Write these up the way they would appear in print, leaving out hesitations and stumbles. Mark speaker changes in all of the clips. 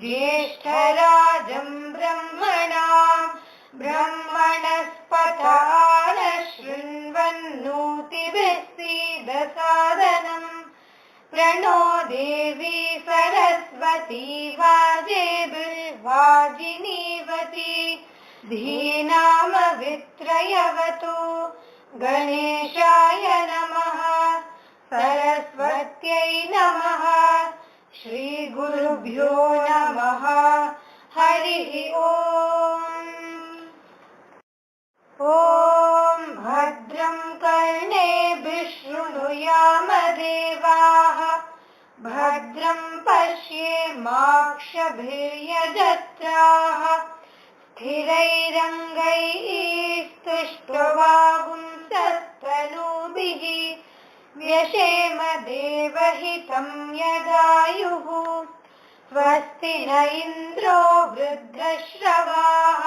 Speaker 1: ज्येष्ठराजं ब्रह्मणां ब्रह्मणस्पत शृण्वन्नोतिभिः सीदसादनम् प्रणो देवी सरस्वती वाजेभिर्वाजिनीवती धीनामवित्रयवतु गणेशाय नमः सरस्वत्यै नमः श्रीगुरुभ्यो नमः हरिः ओम्। ॐ भद्रं कर्णेभिः शृणुयाम देवाः भद्रं पश्येमाक्षभिर्यजत्राः स्थिरैरङ्गैः स्तुष्ट्वागुंसस्तनूभिः व्यशेम देवहितं यदायुः स्वस्ति न इन्द्रो वृद्धश्रवाः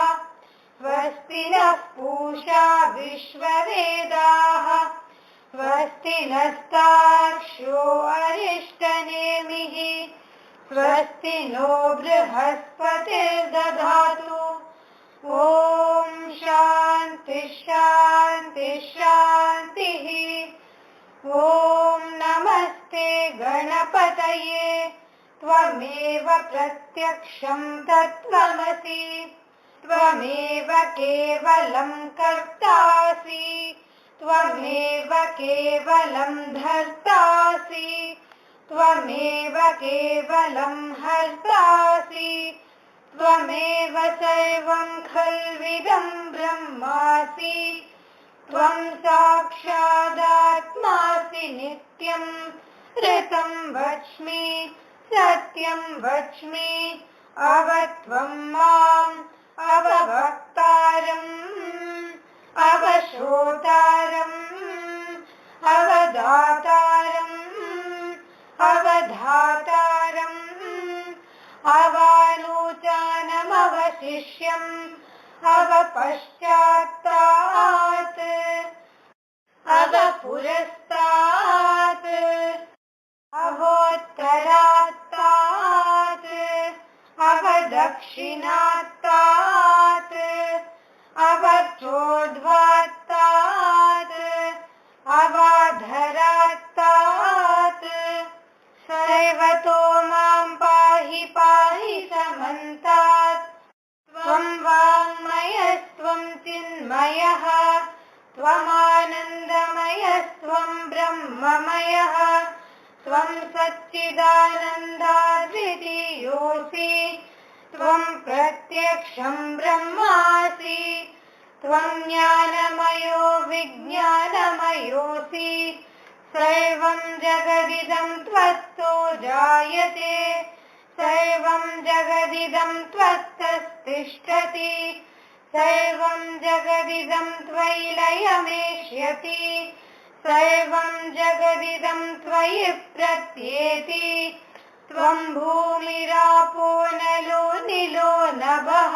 Speaker 1: स्वस्ति नः पूषा विश्ववेदाः स्वस्ति नस्तार्क्ष्यो अरिष्टनेमिः स्वस्ति नो बृहस्पतिर्दधातु। ॐ शान्ति शान्ति शान्तिः। ॐ नमस्ते गणपतये त्वमेव प्रत्यक्षं तत्त्वमसि त्वमेव केवलं कर्तासि त्वमेव केवलं धर्तासि त्वमेव केवलं हर्तासि त्वमेव सर्वं खल्विदं ब्रह्मासि त्वं साक्षादात्मासि नित्यं ऋतं वच्मि सत्यं वच्मि अवत्वं माम् अवभक्तारम् अवश्रोतारम् अवदातारम् अवधातारम् अवानोचानमवशिष्यम् अवपश्चात्तात् अवपुरस्तात् अवोत्तरात्तात् अवदक्षिणात्तात् अवचोर्ध्वात्तात् अवाधरात्तात् सर्वतो मां पाहि पाहि समन्तात् त्वं वाङ्मयस्त्वं चिन्मयः त्वमानन्दमयस्त्वं ब्रह्ममयः त्वं सच्चिदानन्दाद्वितीयोऽसि त्वं प्रत्यक्षं ब्रह्मासि त्वं ज्ञानमयो विज्ञानमयोऽसि सर्वं जगदिदं त्वत्तो जायते सर्वं जगदिदं त्वत्तस्तिष्ठति सर्वं जगदिदं त्वयि लयमेष्यति सर्वं जगदिदं त्वयि प्रत्येति त्वं भूमिरापो नलो निलो नभः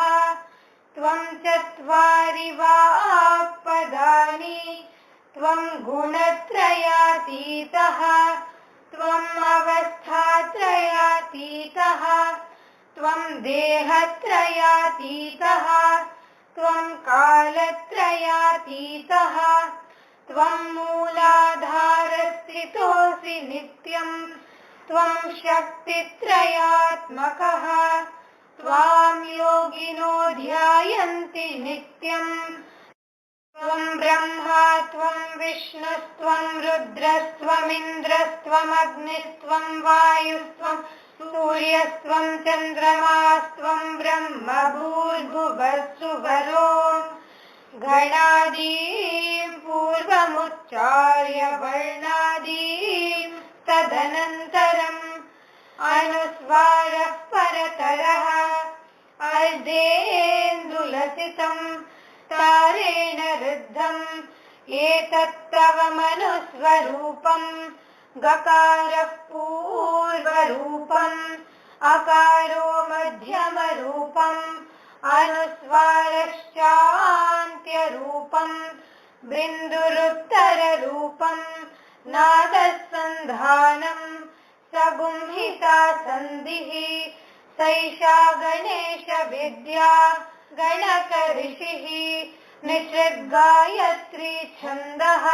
Speaker 1: त्वं चत्वारि वाक्पदानि त्वं गुणत्रयातीतः त्वम् अवस्थात्रयातीतः त्वं देहत्रयातीतः त्वं कालत्रयातीतः त्वं मूलाधारस्थितोऽसि नित्यं त्वं शक्तित्रयात्मकः त्वां योगिनो ध्यायन्ति नित्यम् त्वं ब्रह्मा त्वं विष्णुस्त्वं रुद्रस्त्वमिन्द्रस्त्वमग्निस्त्वं वायुस्त्वं सूर्यस्त्वं चन्द्रमास्त्वं ब्रह्म भूर्भुवस्सुवरों गणादीं पूर्वमुच्चार्य वर्णादीं तदनन्तरम् अनुस्वारः परतरः अर्धेन्दुलसितं तारेण रुद्धम् एतत्तव मनुस्वरूपम् गकारः पूर्वरूपम् अकारो मध्यमरूपम् अनुस्वारश्चान्त्यरूपम् बिन्दुरुत्तररूपम् नादसन्धानम् सगुंहिता सन्धिः सैषा गणेश विद्या गणकऋषिः निषद्गायत्री छन्दः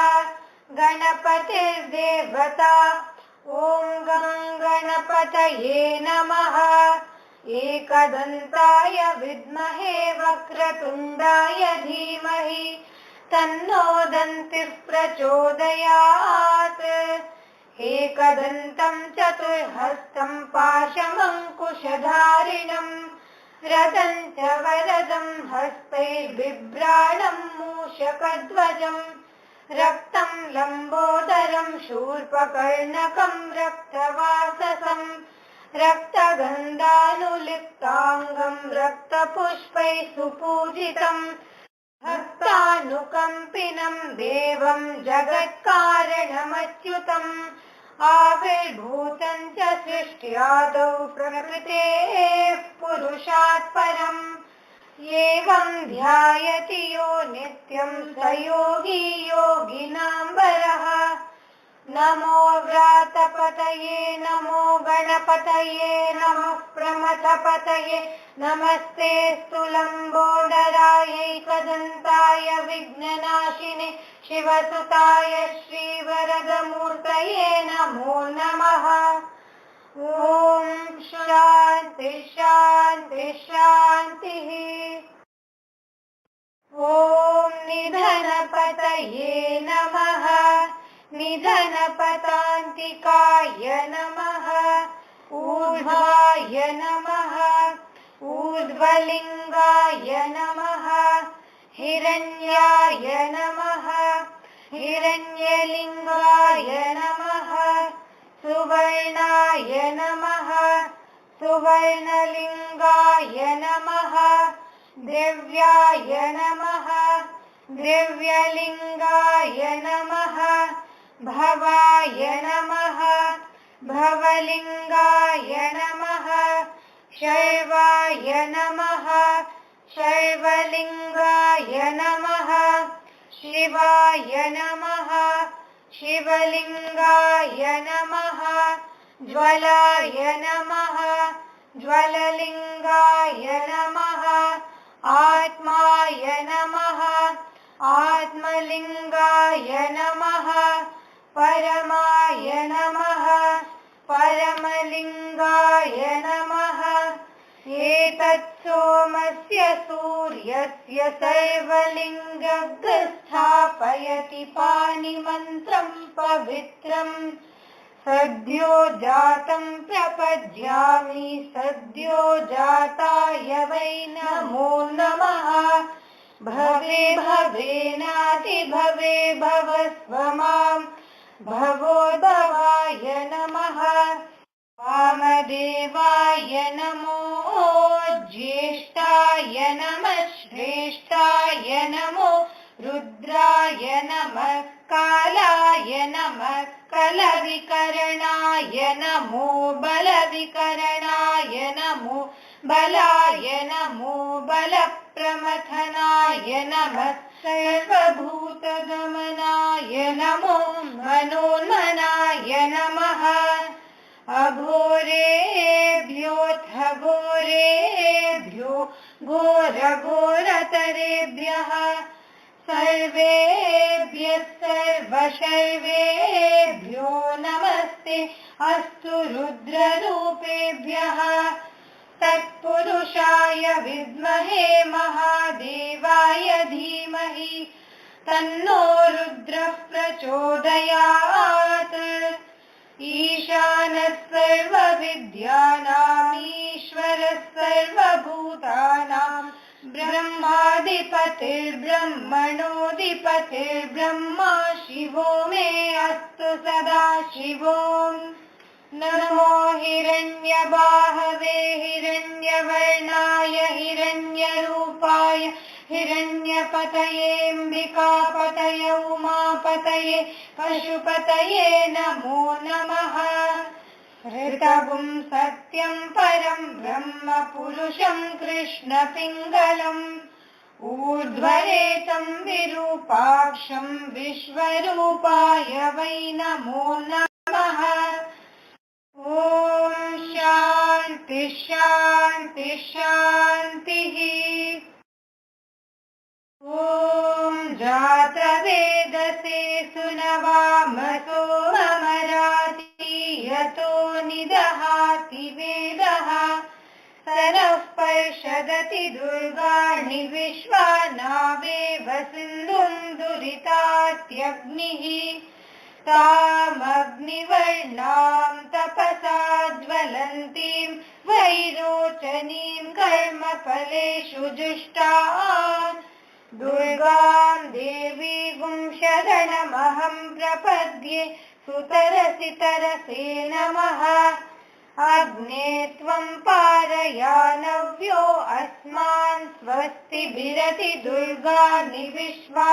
Speaker 1: गणपतिर्देवता ॐ गं गणपतये नमः एकदन्ताय विद्महे वक्रतुण्डाय धीमहि तन्नो दन्तिः प्रचोदयात् एकदन्तं चतुर्हस्तं पाशमङ्कुशधारिणं रदं च वरदं हस्तैर्बिभ्राणं मूषकध्वजं रक्तं लम्बोदरं शूर्पकर्णकं रक्तवाससं रक्तगन्धानुलिप्ताङ्गं रक्तपुष्पैः सुपूजितं भक्तानुकम्पिनं देवं जगत्कारणमच्युतम् आविर्भूतं च सृष्ट्यादौ प्रकृतेः पुरुषात् परम् एवं ध्यायति यो नित्यं स योगी योगिनां वरः नमो व्रातपतये नमो गणपतये नमः प्रमथपतये नमस्ते लम्बोदरायैकदन्ताय विघ्ननाशिने शिवसुताय श्रीवरदमूर्तये नमो नमः। ॐ शान्ति शान्ति शान्तिः। ॐ निधनपतये नमः निधनपतान्तिकाय नमः ऊर्ध्वाय नमः ऊर्ध्वलिङ्गाय नमः हिरण्याय नमः हिरण्यलिङ्गाय नमः सुवर्णाय नमः सुवर्णलिङ्गाय नमः दिव्याय नमः दिव्यलिङ्गाय नमः भवाय नमः भवलिङ्गाय नमः शैवाय नमः शैवलिङ्गाय नमः शिवाय नमः शिवलिङ्गाय नमः ज्वलाय नमः ज्वललिङ्गाय नमः आत्माय नमः आत्मलिङ्गाय नमः परमाय नमः परमलिङ्गाय नमः एतत् सोमस्य सूर्यस्य सर्वलिङ्गं स्थापयति पाणिमन्त्रं पवित्रम् सद्यो जातं प्रपद्यामि सद्यो जाताय वै नमो नमः भवे भवेनाति भवे भवस्व मां भवोद्भवाय नमः वामदेवाय नमो ज्येष्ठाय नमः श्रेष्ठाय नमो रुद्राय नमः कालाय नमः कलविकरणाय नमो बलविकरणाय नमो बलाय नमो बलप्रमथनाय नमः सर्वभूतगमनाय नमो मनोन्मनाय नमः अघोरेभ्योऽथ घोरेभ्यो घोरघोरतरेभ्यः सर्वेभ्यः सर्वशर्वेभ्यो नमस्ते अस्तु रुद्ररूपेभ्यः तत्पुरुषाय विद्महे महादेवाय धीमहि तन्नो रुद्रः प्रचोदयात् ईशानः सर्वविद्यानाम् ईश्वरः सर्वभूतानां ब्रह्माधिपतिर्ब्रह्मणोऽधिपतिर्ब्रह्मा शिवो मे अस्तु सदा शिवो। नमो हिरण्यबाहवे हिरण्यवर्णाय हिरण्यरूपाय हिरण्यपतयेऽम्बिकापतये उमापतये पशुपतये नमो नमः। ऋतगुं सत्यं परं ब्रह्म पुरुषं कृष्णपिङ्गलम् ऊर्ध्वरेतं विरूपाक्षं विश्वरूपाय वै नमो नमः। ॐ शान्ति शान्ति शान्तिः। ॐ जातवेदसे सुनवामसो ममराति यतो निदहाति वेदः सरः पर्षदति दुर्गाणि विश्वानावेव सिन्धुं दुरितात्यग्निः तामग्निवर्णां तपसा ज्वलन्तीं वैरोचनीं कर्मफलेषु जुष्टां दुर्गां देवीं शरणमहं प्रपद्ये सुतरसि तरसे नमः। अग्ने त्वं पारयानव्यो अस्मान् स्वस्तिभिरति दुर्गाणि विश्वा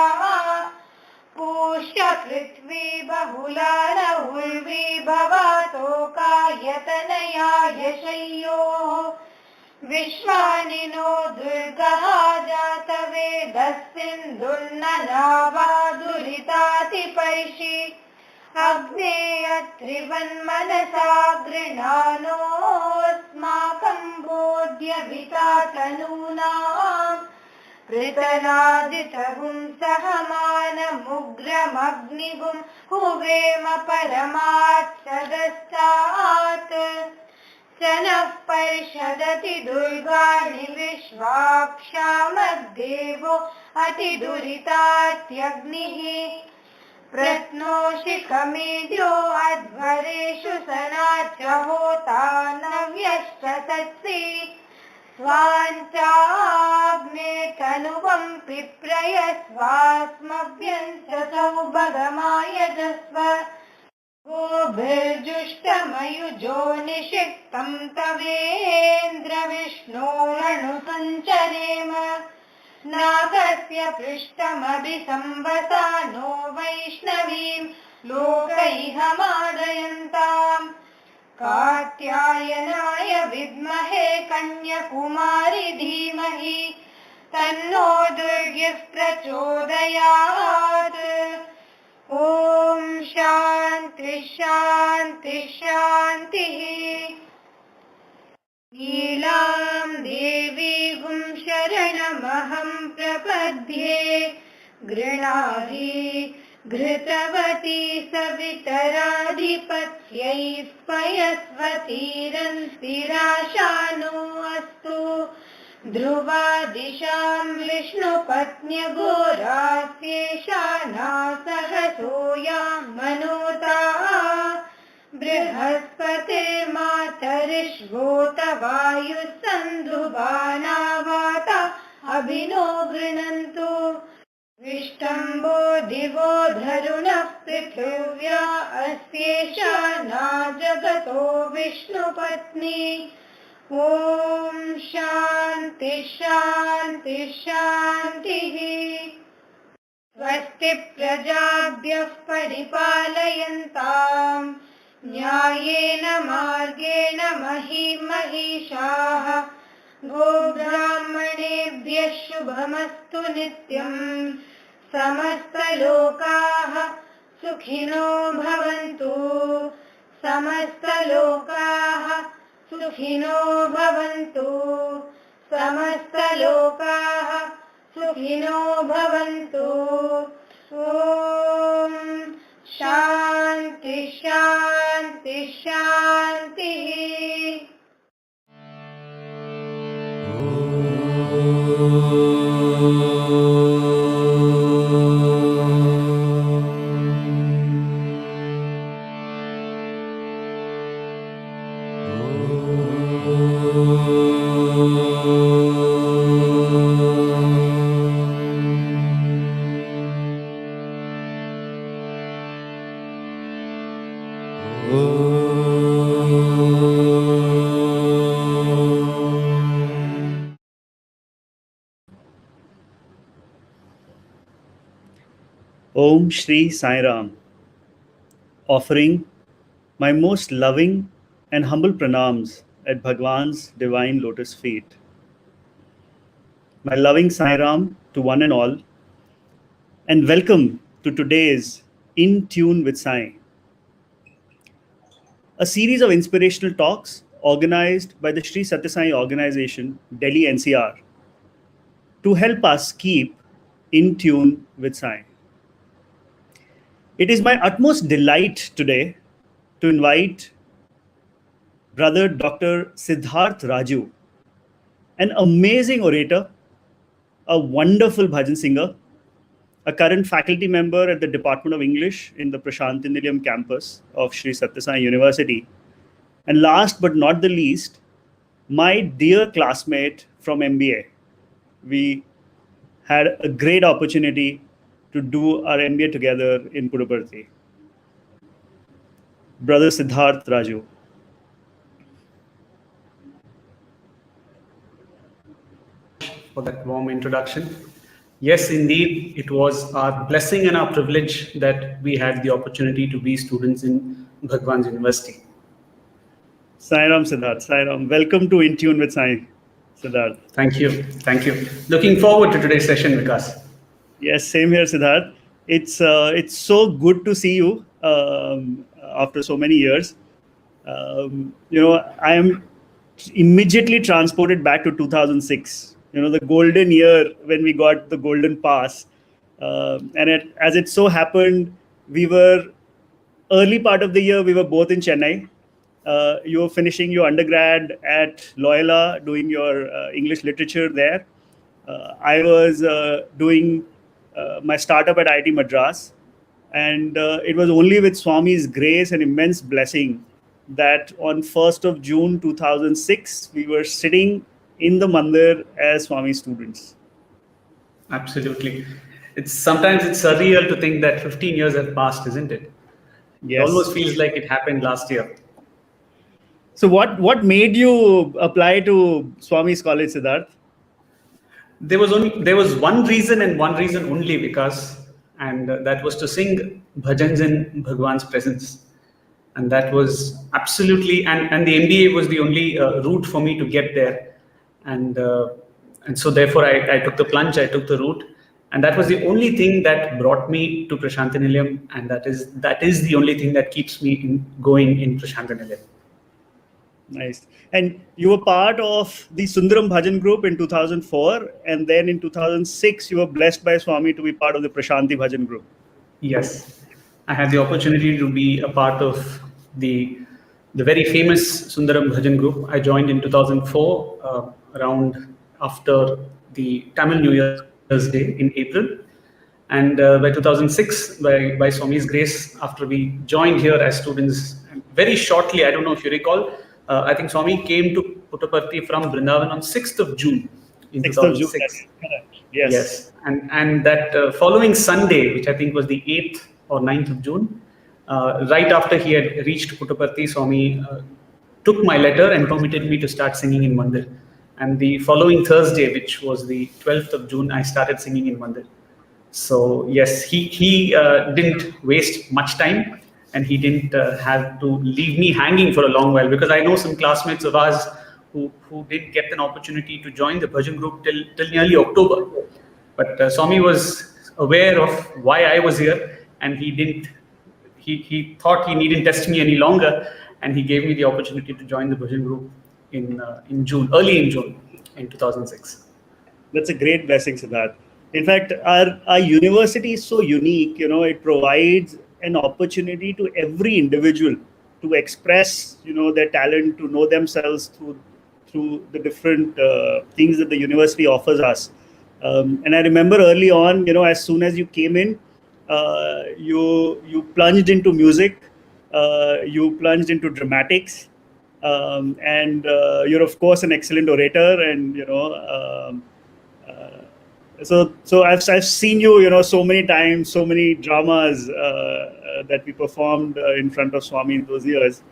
Speaker 1: पूष्य पृथ्वी बहुला न उर्वी भवातोकायतनया यशय्योः विश्वानि नो दुर्गः जातवेदः सिन्धुर्ननावा दुरितातिपर्षि अग्नेयत्रिवन्मनसा गृह्णानोऽस्माकं बोध्यभिता तनूनाम् पृतनादितहुं सहमानमुग्रमग्निगुं हुवेम परमात् सदस्तात् स नः पर्षदति दुर्गाणि विश्वाक्षामद्देवो अतिदुरितात्यग्निः प्रत्नोषिकमेद्यो अध्वरेषु सनाच्च होता नव्यश्च सत्सि स्वाञ्चाग्ने तनुवं पिप्रय स्वास्मभ्यञ्चसौ भगमायजस्व गोभिर्जुष्टमयुजो निषिक्तं तवेन्द्रविष्णोरनुसञ्चरेम नागस्य पृष्ठमभिसंवसानो वैष्णवीं लोकैहमादयन्ताम् कात्यायनाय विद्महे कन्याकुमारी धीमहि तन्नो दुर्गिः प्रचोदयात्। ॐ शान्ति शान्ति शान्तिः। नीलां देवीं शरणमहं प्रपद्ये गृह्णाहि घृतवती सवितराधिपत्यैः पयस्वतीरन्तिराशानो अस्तु ध्रुवा दिशां विष्णुपत्न्यघोरास्येषाना सहसोयां मनोता बृहस्पतिर्मातरिष्वोत वायुः सन्धुवानावाता अभिनो गृह्णन्तु विष्टम्बो दिवो धरुणः पृथिव्या अस्येषाना जगतो विष्णुपत्नी। ॐ शान्ति शान्ति शान्तिः। स्वस्ति प्रजाभ्यः परिपालयन्ताम् न्यायेन मार्गेण महीं महिषाः गोब्राह्मणेभ्यः शुभमस्तु नित्यम् समस्तलोकाः सुखिनो भवन्तु समस्तलोकाः सुखिनो भवन्तु समस्तलोकाः सुखिनो भवन्तु। ॐ शान्ति शान्ति शान्तिः।
Speaker 2: Aum Sri Sai Ram, offering my most loving and humble pranams at Bhagwan's divine Lotus Feet. My loving Sai Ram to one and all, and welcome to today's In Tune with Sai, a series of inspirational talks organized by the Sri Sathya Sai organization, Delhi-NCR, to help us keep in tune with Sai. It is my utmost delight today to invite Brother Dr. Siddhartha Raju, an amazing orator, a wonderful bhajan singer, a current faculty member at the Department of English in the Prashanthi Nilayam campus of Sri Sathya Sai University, and last but not the least, my dear classmate from MBA. We had a great opportunity to do our MBA together in Puttaparthi. Brother Siddhartha Raju.
Speaker 3: For that warm introduction. Yes, indeed, it was our blessing and our privilege that we had the opportunity to be students in Bhagwan's University.
Speaker 2: Sai Ram, Siddharth. Sai Ram. Welcome to In Tune with Sai, Siddharth.
Speaker 3: Thank you. Thank you. Looking forward to today's session, Vikas.
Speaker 2: Yes, same here, Siddharth. It's so good to see you after so many years. I am immediately transported back to 2006. The golden year when we got the golden pass. As it so happened, we were early part of the year, we were both in Chennai. You were finishing your undergrad at Loyola, doing your English literature there. I was doing my startup at IIT Madras. And it was only with Swami's grace and immense blessing that on 1st of June 2006, we were sitting in the mandir as Swami students.
Speaker 3: Absolutely. Sometimes it's surreal to think that 15 years have passed, isn't it?
Speaker 2: Yes.
Speaker 3: It almost feels like it happened last year.
Speaker 2: So what made you apply to Swami's college, Siddharth?
Speaker 3: There was one reason and one reason only, and that was to sing bhajans in Bhagwan's presence. And that was absolutely, and the MBA was the only route for me to get there. And so therefore I took the plunge, I took the route. And that was the only thing that brought me to Prashanthi Nilayam. And that is the only thing that keeps me going in Prashanthi Nilayam.
Speaker 2: Nice. And you were part of the Sundaram Bhajan group in 2004. And then in 2006, you were blessed by Swami to be part of the Prashanti Bhajan group.
Speaker 3: Yes. I had the opportunity to be a part of the very famous Sundaram Bhajan group. I joined in 2004, around after the Tamil New Year's Day in April. And by 2006, by Swami's grace, after we joined here as students, very shortly, I don't know if you recall, I think Swami came to Puttaparthi from Vrindavan on 6th of June in 2006. Yes. And that following Sunday, which I think was the 8th or 9th of June, right after he had reached Puttaparthi, Swami took my letter and permitted me to start singing in Mandir. And the following Thursday, which was the 12th of June, I started singing in Mandir. So yes, he didn't waste much time, and he didn't have to leave me hanging for a long while, because I know some classmates of ours who didn't get an opportunity to join the bhajan group till nearly October. But Swami was aware of why I was here, and he thought he needn't test me any longer, and he gave me the opportunity to join the bhajan group in June, early in June in 2006.
Speaker 2: That's a great blessing, Siddharth. In fact, our university is so unique. It provides an opportunity to every individual to express, their talent, to know themselves through the different things that the university offers us. And I remember early on, as soon as you came in, you plunged into music, you plunged into dramatics, and you're of course an excellent orator, and so I've seen you, so many times, so many dramas that we performed in front of Swami in those years,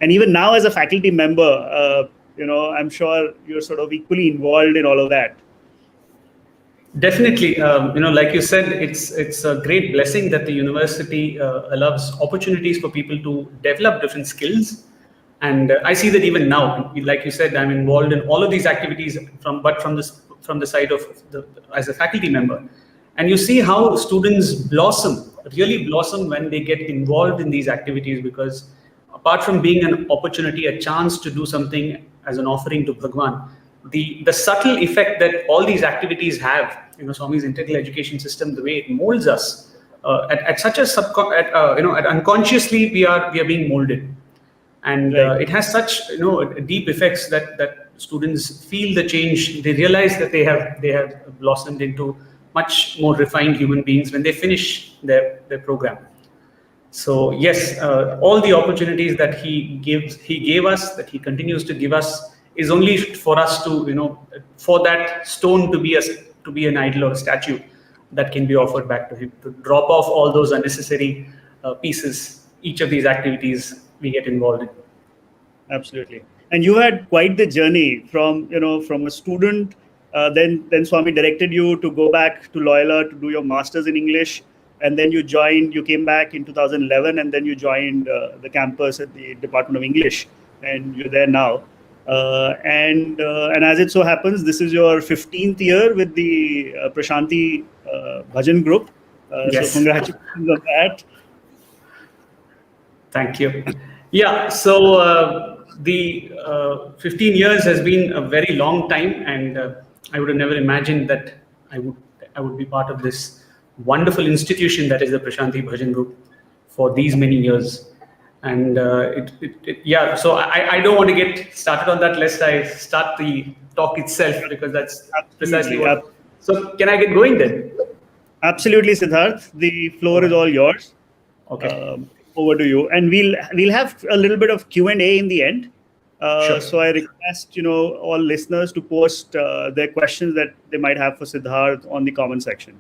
Speaker 2: and even now as a faculty member, I'm sure you're sort of equally involved in all of that.
Speaker 3: Definitely, like you said, it's a great blessing that the university allows opportunities for people to develop different skills, and I see that even now, like you said, I'm involved in all of these activities from the side of as a faculty member, and you see how students really blossom when they get involved in these activities, because apart from being an opportunity, a chance to do something as an offering to Bhagwan, the subtle effect that all these activities have, Swami's integral education system, the way it molds us at such a at unconsciously we are being molded, and
Speaker 2: Right.
Speaker 3: it has such deep effects that students feel the change. They realize that they have blossomed into much more refined human beings when they finish their program. So yes, all the opportunities that he gave us, that he continues to give us, is only for us to, for that stone to be an idol or a statue that can be offered back to him, to drop off all those unnecessary pieces. Each of these activities we get involved in.
Speaker 2: Absolutely. And you had quite the journey from a student. Then Swami directed you to go back to Loyola to do your masters in English, and then you came back in 2011, and then you joined the campus at the Department of English, and you're there now. And as it so happens, this is your 15th year with the Prashanti bhajan group.
Speaker 3: Yes.
Speaker 2: So congratulations on that.
Speaker 3: Thank you. Yeah, so the 15 years has been a very long time, and I would have never imagined that I would be part of this wonderful institution that is the Prashanti Bhajan Group for these many years. And yeah, so I don't want to get started on that lest I start the talk itself, because that's precisely what. So can I get going then?
Speaker 2: Absolutely, Siddharth. The floor is all yours.
Speaker 3: Okay.
Speaker 2: Over to you, and we'll have a little bit of Q&A in the end.
Speaker 3: Sure.
Speaker 2: So I request all listeners to post their questions that they might have for Siddharth on the comment section.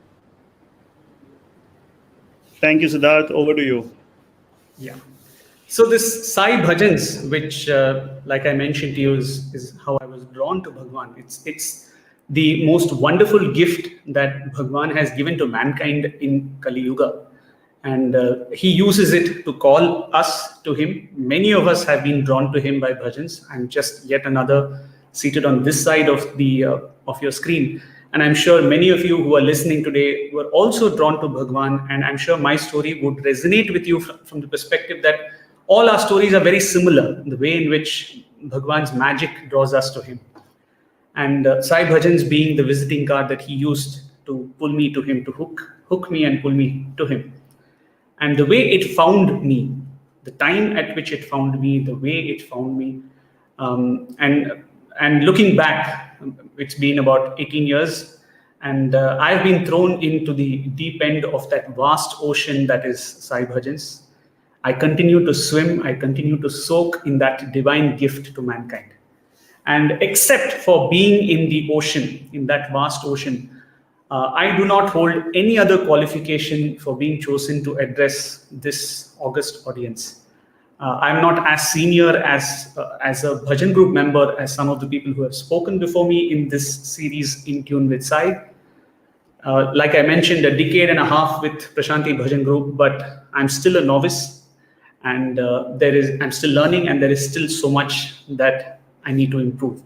Speaker 2: Thank you, Siddharth. Over to you.
Speaker 3: Yeah. So this Sai Bhajans, which, like I mentioned to you, is how I was drawn to Bhagwan. It's the most wonderful gift that Bhagwan has given to mankind in Kali Yuga. And he uses it to call us to him. Many of us have been drawn to him by bhajans. I'm just yet another seated on this side of the of your screen, and I'm sure many of you who are listening today were also drawn to Bhagwan. And I'm sure my story would resonate with you from the perspective that all our stories are very similar, the way in which Bhagwan's magic draws us to him. And Sai Bhajans being the visiting card that he used to pull me to him, to hook me and pull me to him. And the way it found me, the time at which it found me, the way it found me, and looking back, it's been about 18 years, and I've been thrown into the deep end of that vast ocean that is Sai Bhajans. I continue to swim, I continue to soak in that divine gift to mankind. And except for being in the ocean, in that vast ocean, I do not hold any other qualification for being chosen to address this august audience. I'm not as senior as a bhajan group member as some of the people who have spoken before me in this series, In Tune with Sai. Like I mentioned, a decade and a half with Prashanti Bhajan Group, but I'm still a novice, and I'm still learning, and there is still so much that I need to improve.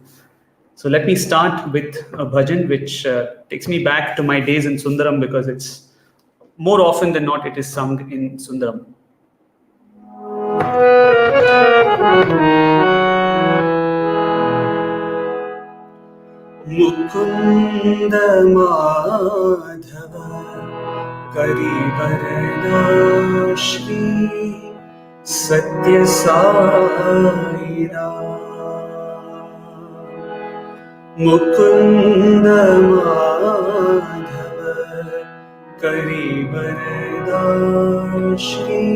Speaker 3: So let me start with a bhajan which takes me back to my days in Sundaram, because it's more often than not it is sung in Sundaram. Mukunda Madhava Karivarana Shri Sathya Sai Ram. Mukunda Madhava Karivarana Shri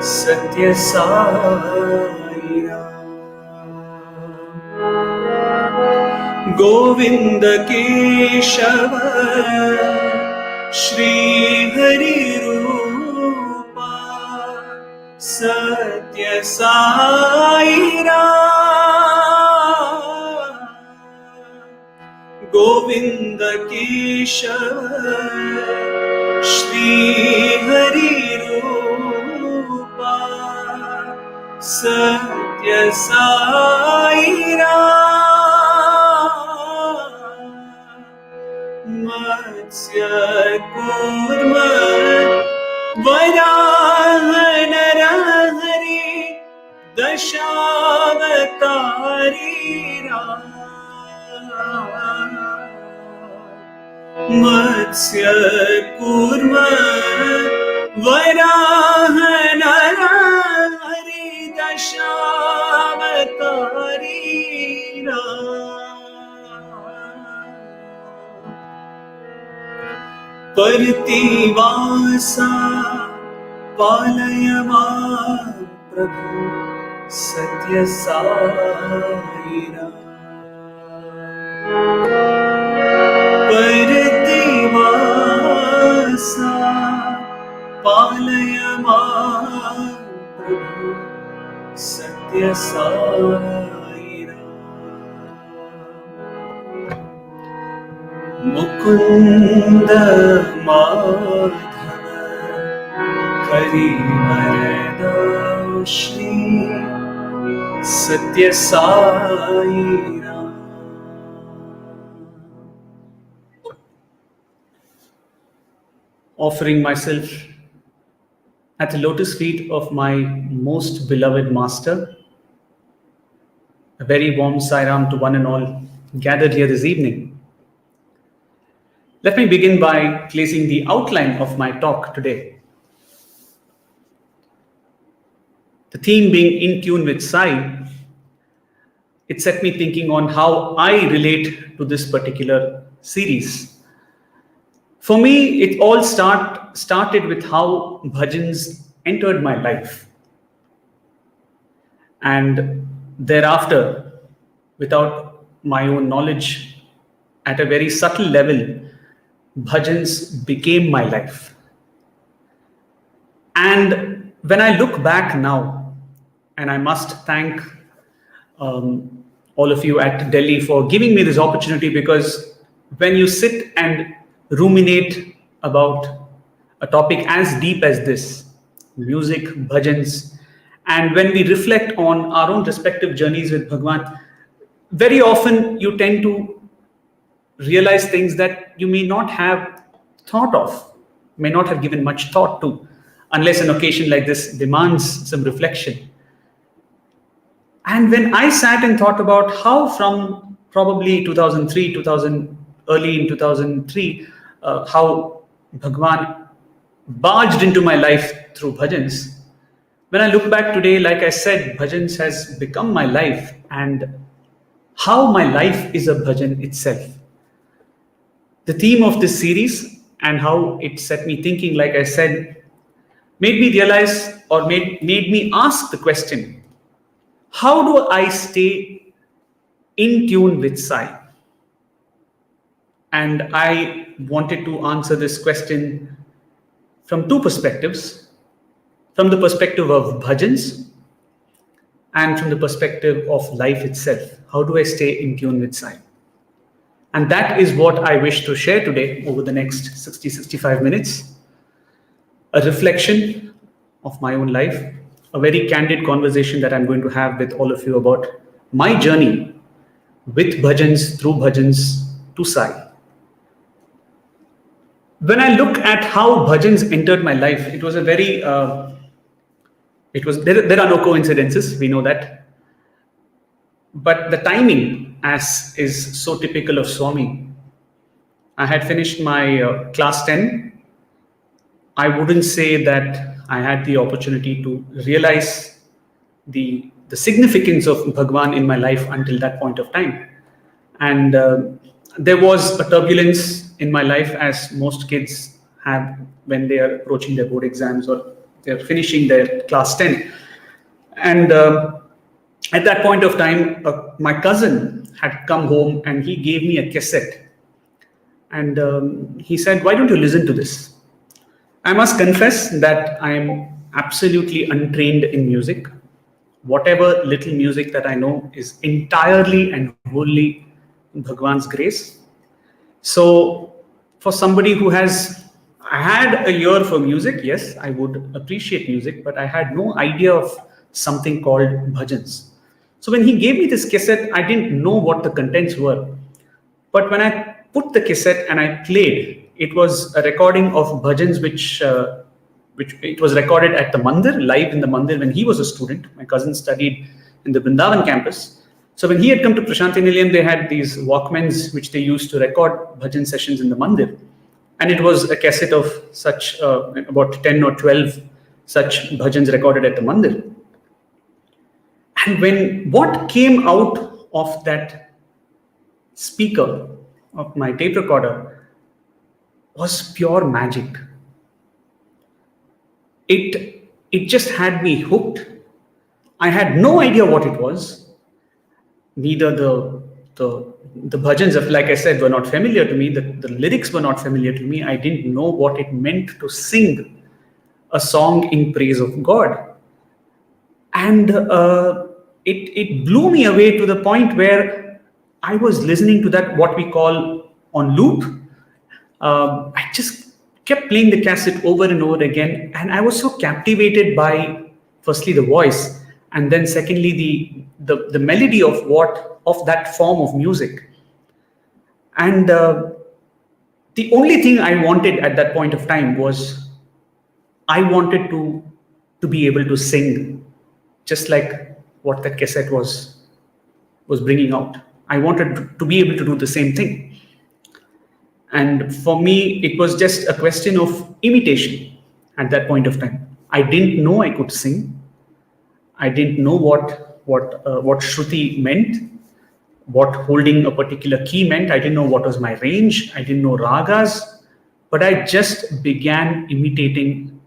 Speaker 3: Sathya Sai Ram. Govinda Keshava Shri Hari Rupa Sathya Sai Ram. Govind Keshav Shri Hari रूपा सत्य साई राम मत्स्य कूर्म वराह नरहरि दशावतारी राम मत्स्य कूर्म वराह नरहरि दशावतारी पर्तिवासा पालय मां प्रभु सत्य साई राम पर्तिवासा पालय मां प्रभु सत्य साई राम मुकुंद माधव हरिवरद श्री सत्य Sai Ram. Offering myself at the lotus feet of my most beloved master, a very warm Sai Ram to one and all gathered here this evening. Let me begin by placing the outline of my talk today. The theme being in tune with Sai, it set me thinking on how I relate to this particular series. For me, it all started with how bhajans entered my life. And thereafter, without my own knowledge, at a very subtle level, bhajans became my life. And when I look back now, and I must thank all of you at Delhi for giving me this opportunity, because when you sit and ruminate about a topic as deep as this, music, bhajans, and when we reflect on our own respective journeys with Bhagwan, very often you tend to realize things that you may not have thought of, may not have given much thought to, unless an occasion like this demands some reflection. And when I sat and thought about how from probably 2003, early in 2003, how Bhagwan barged into my life through bhajans, when I look back today, like I said, bhajans has become my life, and how my life is a bhajan itself. The theme of this series and how it set me thinking, like I said, made me realize, or made me ask the question, how do I stay in tune with Sai? And I wanted to answer this question from two perspectives, from the perspective of bhajans and from the perspective of life itself. How do I stay in tune with Sai? And that is what I wish to share today over the next 60-65 minutes. A reflection of my own life, a very candid conversation that I'm going to have with all of you about my journey with bhajans, through bhajans to Sai. When I look at how bhajans entered my life, it was a very, there are no coincidences, we know that. But the timing, as is so typical of Swami, I had finished my class 10. I wouldn't say that I had the opportunity to realize the significance of Bhagwan in my life until that point of time. And there was a turbulence in my life, as most kids have when they are approaching their board exams or they're finishing their class 10. And at that point of time, my cousin had come home and he gave me a cassette. And he said, "Why don't you listen to this?" I must confess that I am absolutely untrained in music. Whatever little music that I know is entirely and wholly Bhagwan's grace. So for somebody who I had a ear for music, yes, I would appreciate music, but I had no idea of something called bhajans. So when he gave me this cassette, I didn't know what the contents were. But when I put the cassette and I played, it was a recording of bhajans, which it was recorded at the mandir, live in the mandir when he was a student. My cousin studied in the Vrindavan campus. So when he had come to Prashanthi Nilayam, they had these Walkmans which they used to record bhajan sessions in the mandir. And it was a cassette of such about 10 or 12 such bhajans recorded at the mandir. And what came out of that speaker, of my tape recorder, was pure magic. It just had me hooked. I had no idea what it was. Neither the bhajans, like I said, were not familiar to me. The lyrics were not familiar to me. I didn't know what it meant to sing a song in praise of God. And it blew me away to the point where I was listening to that, what we call on loop. I just kept playing the cassette over and over again. And I was so captivated by, firstly, the voice, and then secondly, the melody of that form of music. And the only thing I wanted at that point of time was I wanted to be able to sing just like what that cassette was bringing out. I wanted to be able to do the same thing. And for me, it was just a question of imitation at that point of time. I didn't know I could sing. I didn't know what Shruti meant, what holding a particular key meant. I didn't know what was my range. I didn't know ragas, but I just began imitating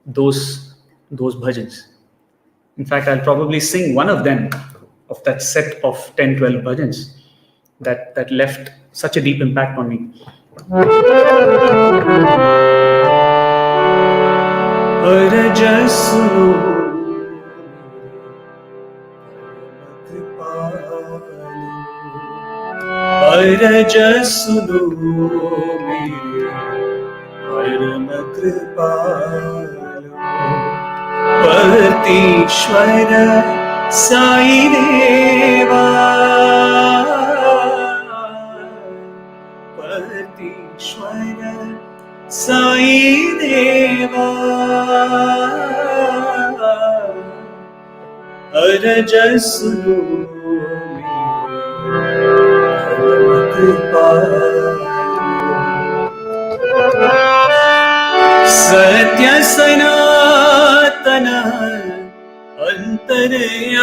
Speaker 3: those bhajans. In fact, I'll probably sing one of them, of that set of 10, 12 bhajans that left such a deep impact on me. Parteeshwar Sai Deva, Parteeshwar Sai Deva, Araja suno Sathya Sanatana Antaryami,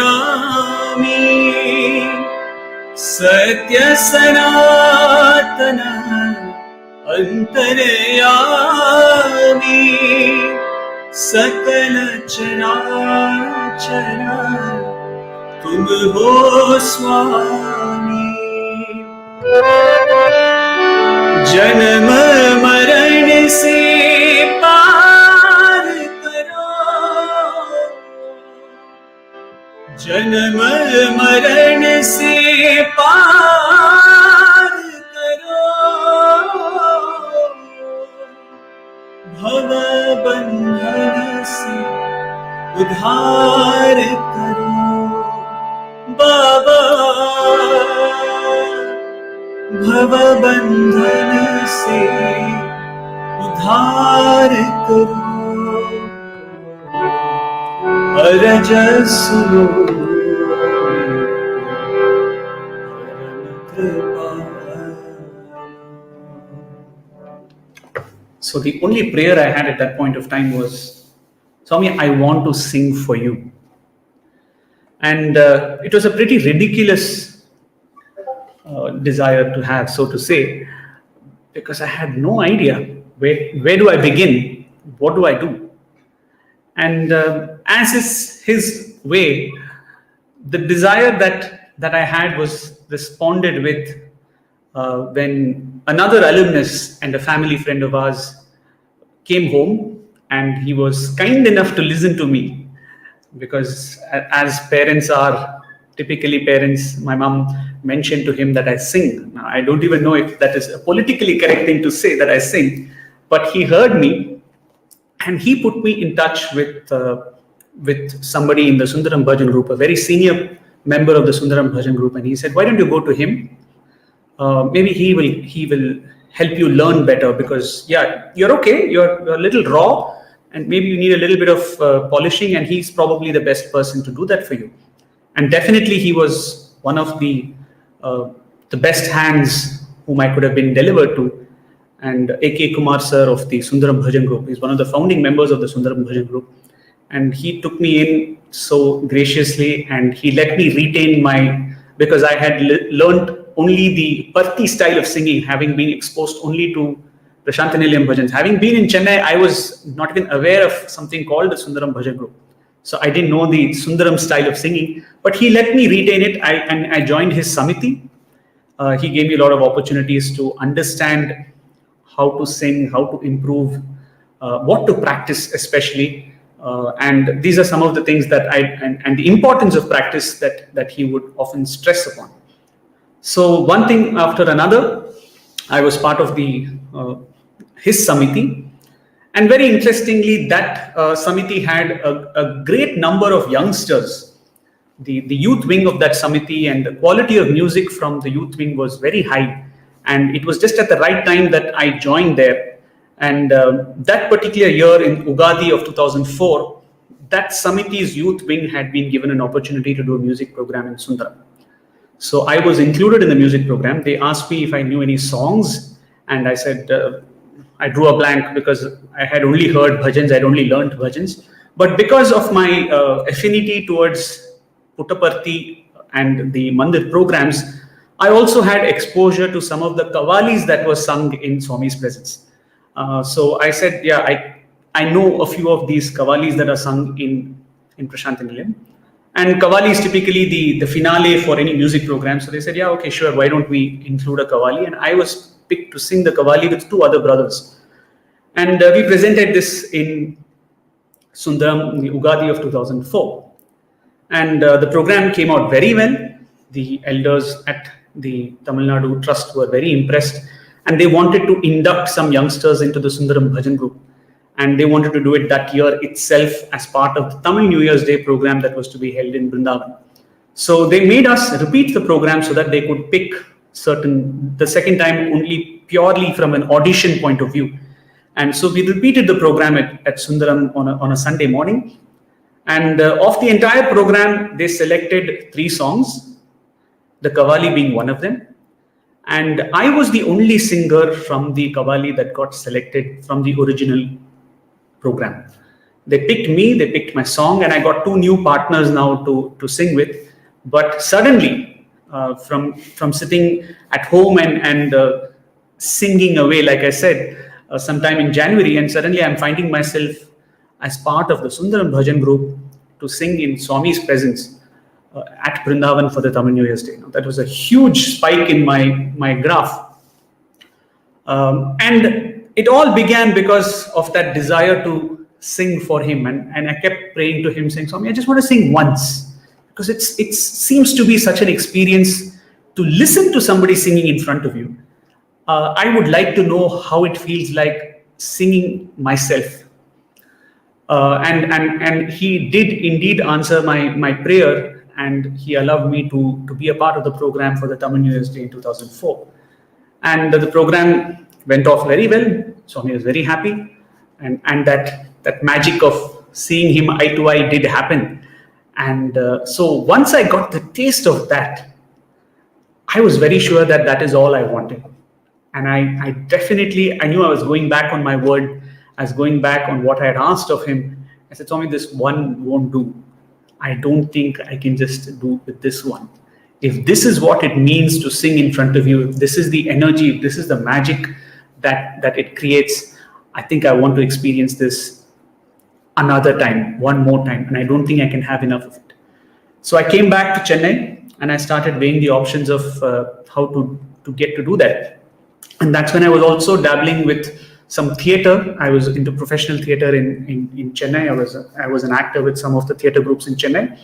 Speaker 3: Sathya Sanatana Antaryami, Sakala Charachara Tum ho Swami, Janam Maran se जन्म मरण से पार करो, भव बंधन से उद्धार करो, बाबा भव बंधन से उद्धार करो, अरज सुनो। So the only prayer I had at that point of time was, Swami, I want to sing for you. And it was a pretty ridiculous desire to have, so to say, because I had no idea where do I begin, what do I do. And as is his way, the desire that I had was responded with when another alumnus and a family friend of ours came home, and he was kind enough to listen to me, because as parents are, typically parents, my mom mention to him that I sing. Now, I don't even know if that is a politically correct thing to say, that I sing, but he heard me and he put me in touch with somebody in the Sundaram Bhajan group, a very senior member of the Sundaram Bhajan group, and he said, "Why don't you go to him? Maybe he will help you learn better, because you're okay, you're a little raw, and maybe you need a little bit of polishing, and he's probably the best person to do that for you." And definitely he was one of the best hands whom I could have been delivered to. And A.K. Kumar sir of the Sundaram Bhajan group is one of the founding members of the Sundaram Bhajan group. And he took me in so graciously, and he let me retain because I had learned only the Parthi style of singing, having been exposed only to Prashanthi Nilayam bhajans. Having been in Chennai, I was not even aware of something called the Sundaram Bhajan group. So I didn't know the Sundaram style of singing, but he let me retain it. I joined his Samiti. He gave me a lot of opportunities to understand how to sing, how to improve, what to practice especially. And these are some of the things that and the importance of practice that he would often stress upon. So one thing after another, I was part of his Samiti. And very interestingly, that Samiti had a great number of youngsters. The youth wing of that Samiti, and the quality of music from the youth wing was very high. And it was just at the right time that I joined there. And that particular year in Ugadi of 2004, that Samiti's youth wing had been given an opportunity to do a music program in Sundaram. So I was included in the music program. They asked me if I knew any songs, and I said, I drew a blank because I had only heard bhajans, I'd only learned bhajans. But because of my affinity towards Puttaparthi and the Mandir programs, I also had exposure to some of the kavalis that were sung in Swami's presence. So I said, I know a few of these kavalis that are sung in Prashanthi Nilayam. And kavali is typically the finale for any music program. So they said, okay, sure, why don't we include a kavali? And I was picked to sing the kavali with two other brothers. And we presented this in Sundaram, in the Ugadi of 2004. And the program came out very well. The elders at the Tamil Nadu Trust were very impressed. And they wanted to induct some youngsters into the Sundaram Bhajan group. And they wanted to do it that year itself as part of the Tamil New Year's Day program that was to be held in Vrindavan. So they made us repeat the program so that they could pick the second time only purely from an audition point of view. And so we repeated the program at Sundaram on a Sunday morning. And of the entire program, they selected 3 songs, the Kavali being one of them. And I was the only singer from the Kavali that got selected from the original program. They picked me, they picked my song, and I got 2 new partners now to sing with. But suddenly, from sitting at home and singing away, like I said, sometime in January, and suddenly I'm finding myself as part of the Sundaram Bhajan group to sing in Swami's presence at Vrindavan for the Tamil New Year's Day. Now, that was a huge spike in my graph. And it all began because of that desire to sing for him. And I kept praying to him, saying, Swami, I just want to sing once. Because it seems to be such an experience to listen to somebody singing in front of you. I would like to know how it feels like singing myself. And he did indeed answer my prayer, and he allowed me to be a part of the program for the Tamil New Year's Day in 2004. And the program went off very well. Swami was very happy. And that magic of seeing him eye to eye did happen. And so once I got the taste of that, I was very sure that is all I wanted. And I definitely, I knew I was going back on my word. I was going back on what I had asked of him. I said, Swami, this one won't do. I don't think I can just do with this one. If this is what it means to sing in front of you, if this is the energy, if this is the magic that it creates, I think I want to experience this another time, one more time. And I don't think I can have enough of it. So I came back to Chennai and I started weighing the options of how to get to do that. And that's when I was also dabbling with some theater. I was into professional theater in Chennai. I was an actor with some of the theater groups in Chennai.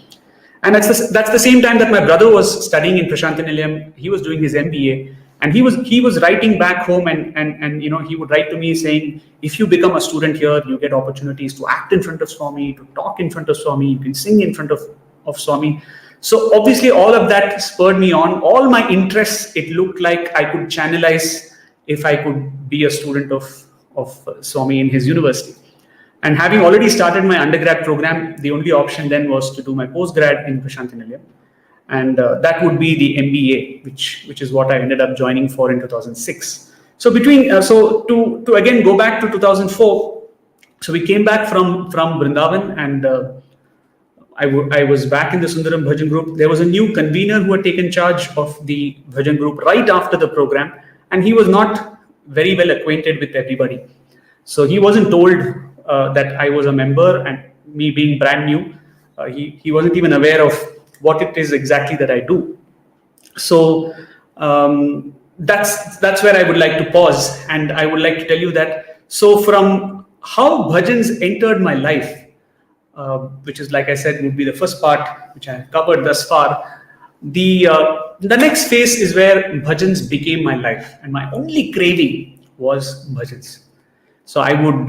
Speaker 3: And that's the same time that my brother was studying in Prashanthi Nilayam. He was doing his MBA, and he was writing back home, and he would write to me saying, if you become a student here, you get opportunities to act in front of Swami, to talk in front of Swami, you can sing in front of Swami. So obviously all of that spurred me on. All my interests, it looked like I could channelize if I could be a student of Swami in his university. And having already started my undergrad program, the only option then was to do my postgrad in Prashanthi Nilayam. And that would be the MBA, which is what I ended up joining for in 2006. So to again go back to 2004, so we came back from Vrindavan, and I was back in the Sundaram Bhajan group. There was a new convener who had taken charge of the Bhajan group right after the program, and he was not very well acquainted with everybody. So he wasn't told that I was a member, and me being brand new, he wasn't even aware of what it is exactly that I do. So that's where I would like to pause, and I would like to tell you that, so from how bhajans entered my life, which is, like I said, would be the first part which I have covered thus far. The next phase is where bhajans became my life, and my only craving was bhajans. So I would,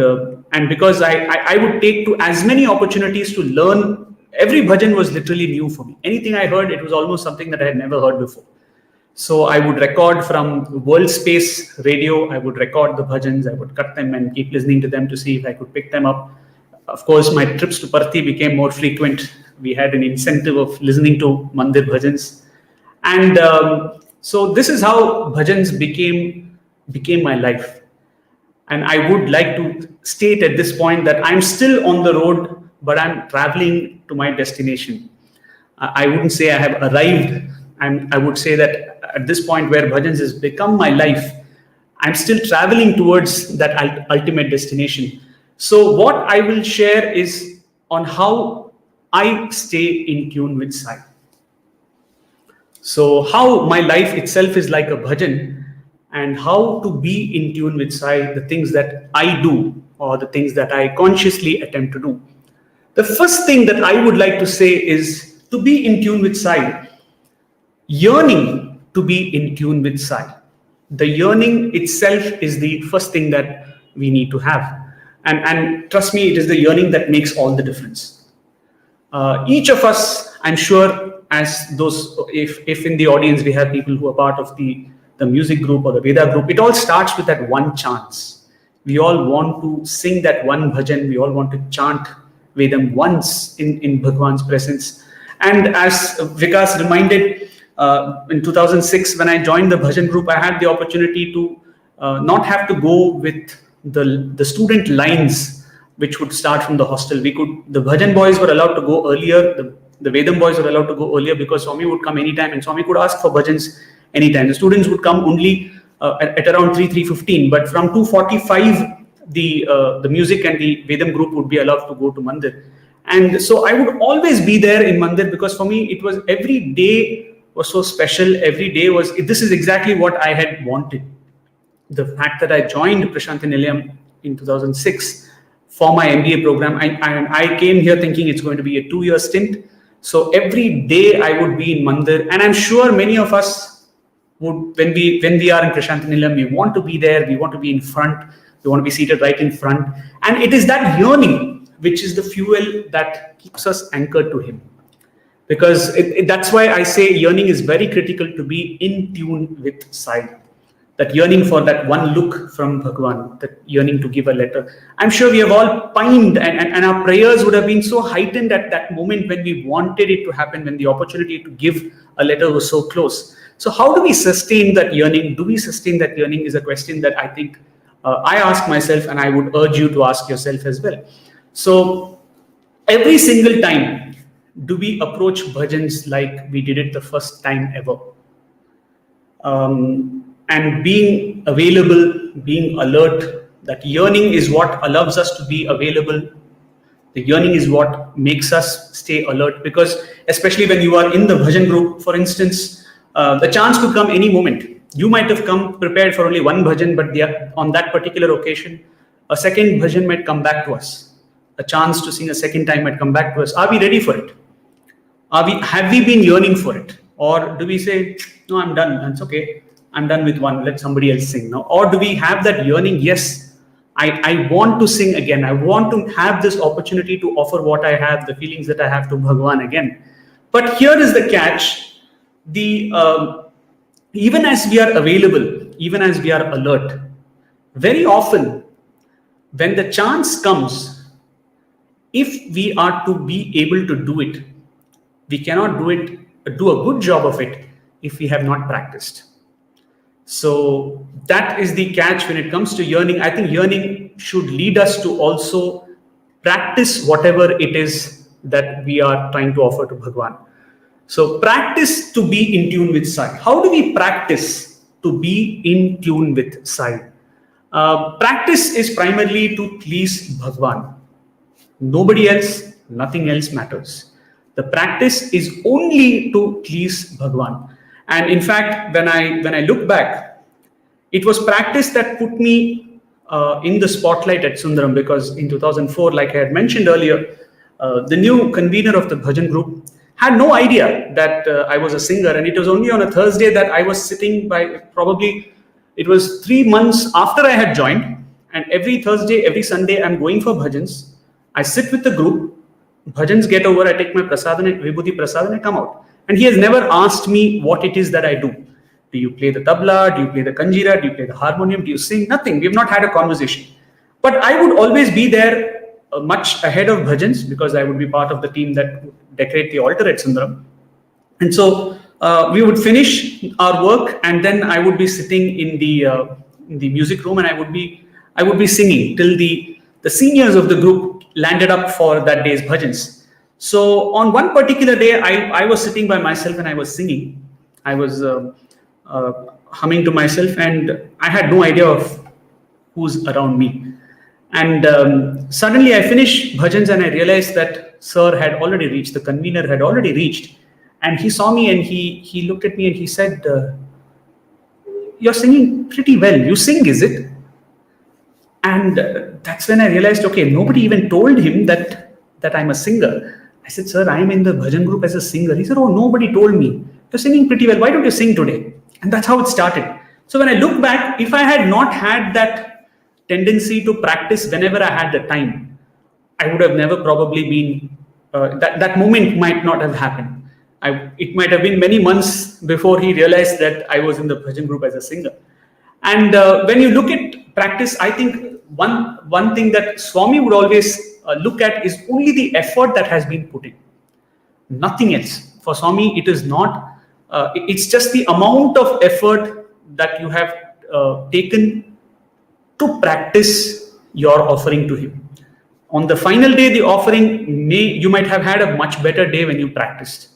Speaker 3: and because I would take to as many opportunities to learn. Every bhajan was literally new for me. Anything I heard, it was almost something that I had never heard before. So I would record from World Space Radio. I would record the bhajans. I would cut them and keep listening to them to see if I could pick them up. Of course, my trips to Parthi became more frequent. We had an incentive of listening to Mandir bhajans. And so this is how bhajans became my life. And I would like to state at this point that I'm still on the road, but I'm traveling to my destination. I wouldn't say I have arrived. I would say that at this point where bhajans has become my life, I'm still traveling towards that ultimate destination. So what I will share is on how I stay in tune with Sai. So how my life itself is like a bhajan, and how to be in tune with Sai, the things that I do or the things that I consciously attempt to do. The first thing that I would like to say is to be in tune with Sai, yearning to be in tune with Sai. The yearning itself is the first thing that we need to have. And trust me, it is the yearning that makes all the difference. Each of us, I'm sure, as those, if in the audience we have people who are part of the music group or the Veda group, it all starts with that one chance. We all want to sing that one bhajan. We all want to chant Vedam once in Bhagwan's presence. And as Vikas reminded, in 2006, when I joined the bhajan group, I had the opportunity to not have to go with the student lines, which would start from the hostel. The bhajan boys were allowed to go earlier. The Vedam boys were allowed to go earlier because Swami would come anytime, and Swami could ask for bhajans anytime. The students would come only at around 3:15, but from 2:45, the music and the Vedam group would be allowed to go to Mandir. And so I would always be there in Mandir, because for me, it was every day was so special. Every day this is exactly what I had wanted. The fact that I joined Prashanthi Nilayam in 2006 for my MBA program, I came here thinking it's going to be a 2-year stint. So every day I would be in Mandir, and I'm sure many of us would, when we are in Prashanthi Nilayam, we want to be there, we want to be in front, we want to be seated right in front. And it is that yearning which is the fuel that keeps us anchored to him. Because that's why I say yearning is very critical to be in tune with Sai. That yearning for that one look from Bhagwan, that yearning to give a letter. I'm sure we have all pined, and our prayers would have been so heightened at that moment when we wanted it to happen, when the opportunity to give a letter was so close. So how do we sustain that yearning? Do we sustain that yearning is a question that I think I ask myself, and I would urge you to ask yourself as well. So every single time, do we approach bhajans like we did it the first time ever? And being available, being alert, that yearning is what allows us to be available. The yearning is what makes us stay alert, because especially when you are in the bhajan group, for instance, the chance could come any moment. You might have come prepared for only one bhajan, but on that particular occasion, a second bhajan might come back to us. A chance to sing a second time might come back to us. Are we ready for it? Have we been yearning for it? Or do we say, no, I'm done, it's okay, I'm done with one, let somebody else sing now? Or do we have that yearning, yes, I want to sing again, I want to have this opportunity to offer what I have, the feelings that I have to Bhagwan again. But here is the catch, even as we are available, even as we are alert, very often when the chance comes, if we are to be able to do it, we cannot do a good job of it if we have not practiced. So that is the catch when it comes to yearning. I think yearning should lead us to also practice whatever it is that we are trying to offer to Bhagwan. So practice to be in tune with Sai. How do we practice to be in tune with Sai? Practice is primarily to please Bhagwan. Nobody else, nothing else matters. The practice is only to please Bhagwan. And in fact, when I look back, it was practice that put me in the spotlight at Sundaram, because in 2004, like I had mentioned earlier, the new convener of the bhajan group had no idea that I was a singer, and it was only on a Thursday that I was sitting by, probably it was 3 months after I had joined, and every Thursday, every Sunday, I'm going for bhajans. I sit with the group, bhajans get over, I take my prasadhan, vibhuti prasadhan, I come out. And he has never asked me what it is that I do. Do you play the tabla? Do you play the kanjira? Do you play the harmonium? Do you sing? Nothing. We have not had a conversation. But I would always be there much ahead of bhajans, because I would be part of the team that would decorate the altar at Sundaram. And so we would finish our work, and then I would be sitting in the music room, and I would be singing till the seniors of the group landed up for that day's bhajans. So on one particular day, I was sitting by myself and I was singing. I was humming to myself, and I had no idea of who's around me. And suddenly I finished bhajans and I realized that Sir had already reached, the convener had already reached. And he saw me and he looked at me and he said, you're singing pretty well. You sing, is it? And that's when I realized, okay, nobody even told him that I'm a singer. I said, sir, I'm in the bhajan group as a singer. He said, oh, nobody told me. You're singing pretty well. Why don't you sing today? And that's how it started. So when I look back, if I had not had that tendency to practice whenever I had the time, I would have never probably been, that moment might not have happened. It might have been many months before he realized that I was in the bhajan group as a singer. And when you look at practice, I think one thing that Swami would always look at is only the effort that has been put in. Nothing else. For Swami, it is not, it's just the amount of effort that you have taken to practice your offering to him. On the final day, the offering, you might have had a much better day when you practiced.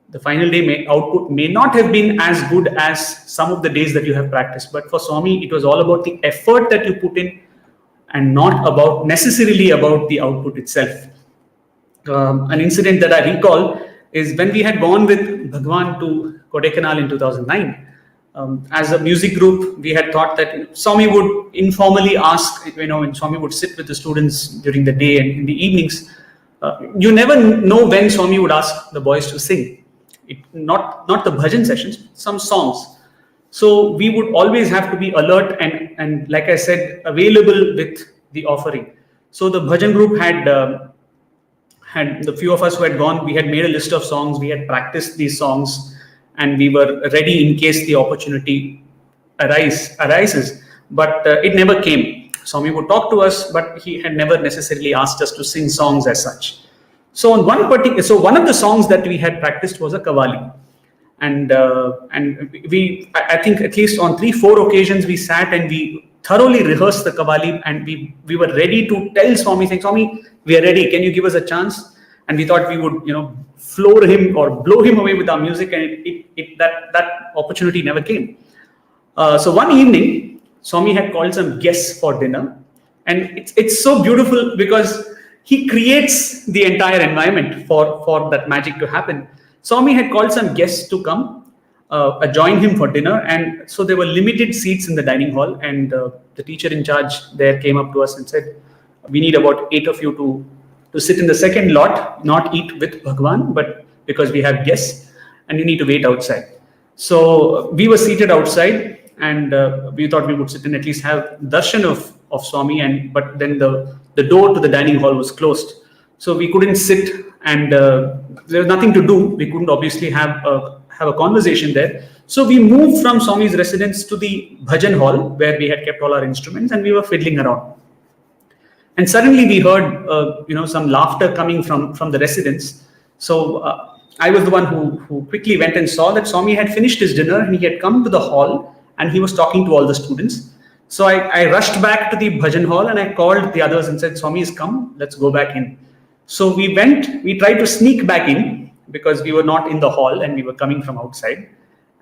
Speaker 3: The final day output may not have been as good as some of the days that you have practiced. But for Swami, it was all about the effort that you put in and not necessarily about the output itself. An incident that I recall is when we had gone with Bhagwan to Kodaikanal in 2009. As a music group, we had thought that Swami would informally ask, when Swami would sit with the students during the day and in the evenings, you never know when Swami would ask the boys to sing. Not the bhajan sessions, some songs. So we would always have to be alert and like I said, available with the offering. So the bhajan group had the few of us who had gone, we had made a list of songs, we had practiced these songs, and we were ready in case the opportunity arises. But it never came. Swami would talk to us, but he had never necessarily asked us to sing songs as such. So one of the songs that we had practiced was a Qawwali, and I think at least on 3-4 occasions we sat and we thoroughly rehearsed the Qawwali, and we were ready to tell Swami, saying, Swami, we are ready. Can you give us a chance? And we thought we would, floor him or blow him away with our music, and that opportunity never came. So one evening, Swami had called some guests for dinner, and it's so beautiful because he creates the entire environment for that magic to happen. Swami had called some guests to come join him for dinner, and so there were limited seats in the dining hall, and the teacher in charge there came up to us and said, we need about 8 of you to sit in the second lot, not eat with Bhagwan, but because we have guests and you need to wait outside. So we were seated outside, and we thought we would sit and at least have darshan of Swami, but then the door to the dining hall was closed. So we couldn't sit, and there was nothing to do. We couldn't obviously have a conversation there. So we moved from Swami's residence to the bhajan hall where we had kept all our instruments, and we were fiddling around. And suddenly we heard some laughter coming from the residence. So I was the one who quickly went and saw that Swami had finished his dinner and he had come to the hall and he was talking to all the students. So I rushed back to the bhajan hall and I called the others and said, Swami has come, let's go back in. So we tried to sneak back in because we were not in the hall and we were coming from outside,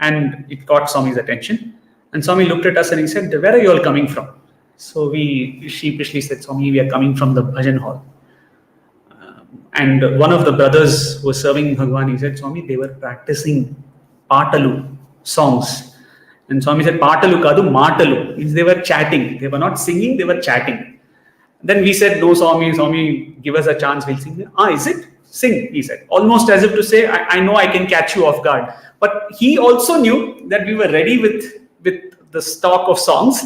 Speaker 3: and it caught Swami's attention. And Swami looked at us and he said, where are you all coming from? So we sheepishly said, Swami, we are coming from the bhajan hall. And one of the brothers who was serving Bhagwan, he said, Swami, they were practicing Patalu songs. And Swami said, Patalu kadu, Matalu. Means they were chatting. They were not singing, they were chatting. Then we said, no, Swami, give us a chance, we'll sing. Is it? Sing, he said. Almost as if to say, I know I can catch you off guard. But he also knew that we were ready with the stock of songs.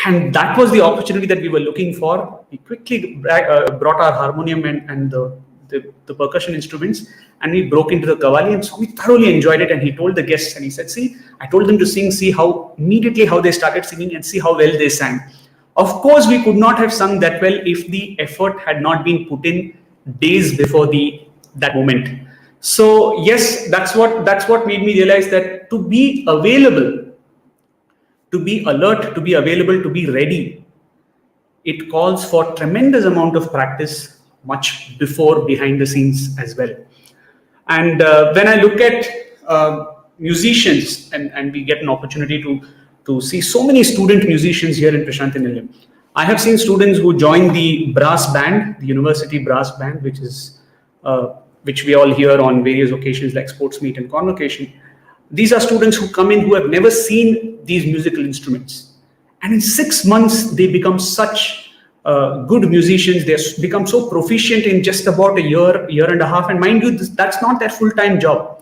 Speaker 3: And that was the opportunity that we were looking for. We quickly brought our harmonium and the percussion instruments, and we broke into the Qawwali, and Swami thoroughly enjoyed it. And he told the guests, and he said, see, I told them to sing, see how immediately how they started singing and see how well they sang. Of course, we could not have sung that well if the effort had not been put in days before that moment. So yes, that's what made me realize that to be available, to be alert, to be available, to be ready, it calls for tremendous amount of practice much before behind the scenes as well. And when I look at musicians, and we get an opportunity to see so many student musicians here in Prashanthi Nilayam. I have seen students who join the brass band, the university brass band, which we all hear on various occasions like sports meet and convocation. These are students who come in who have never seen these musical instruments. And in 6 months, they become such good musicians. They become so proficient in just about a year and a half. And mind you, that's not their full-time job.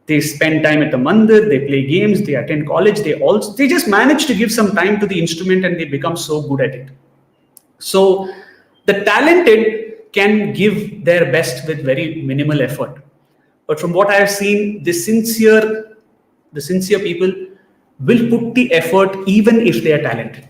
Speaker 3: They spend time at the mandir, they play games, they attend college, they just manage to give some time to the instrument and they become so good at it. So the talented can give their best with very minimal effort. But from what I have seen, the sincere people will put the effort even if they are talented.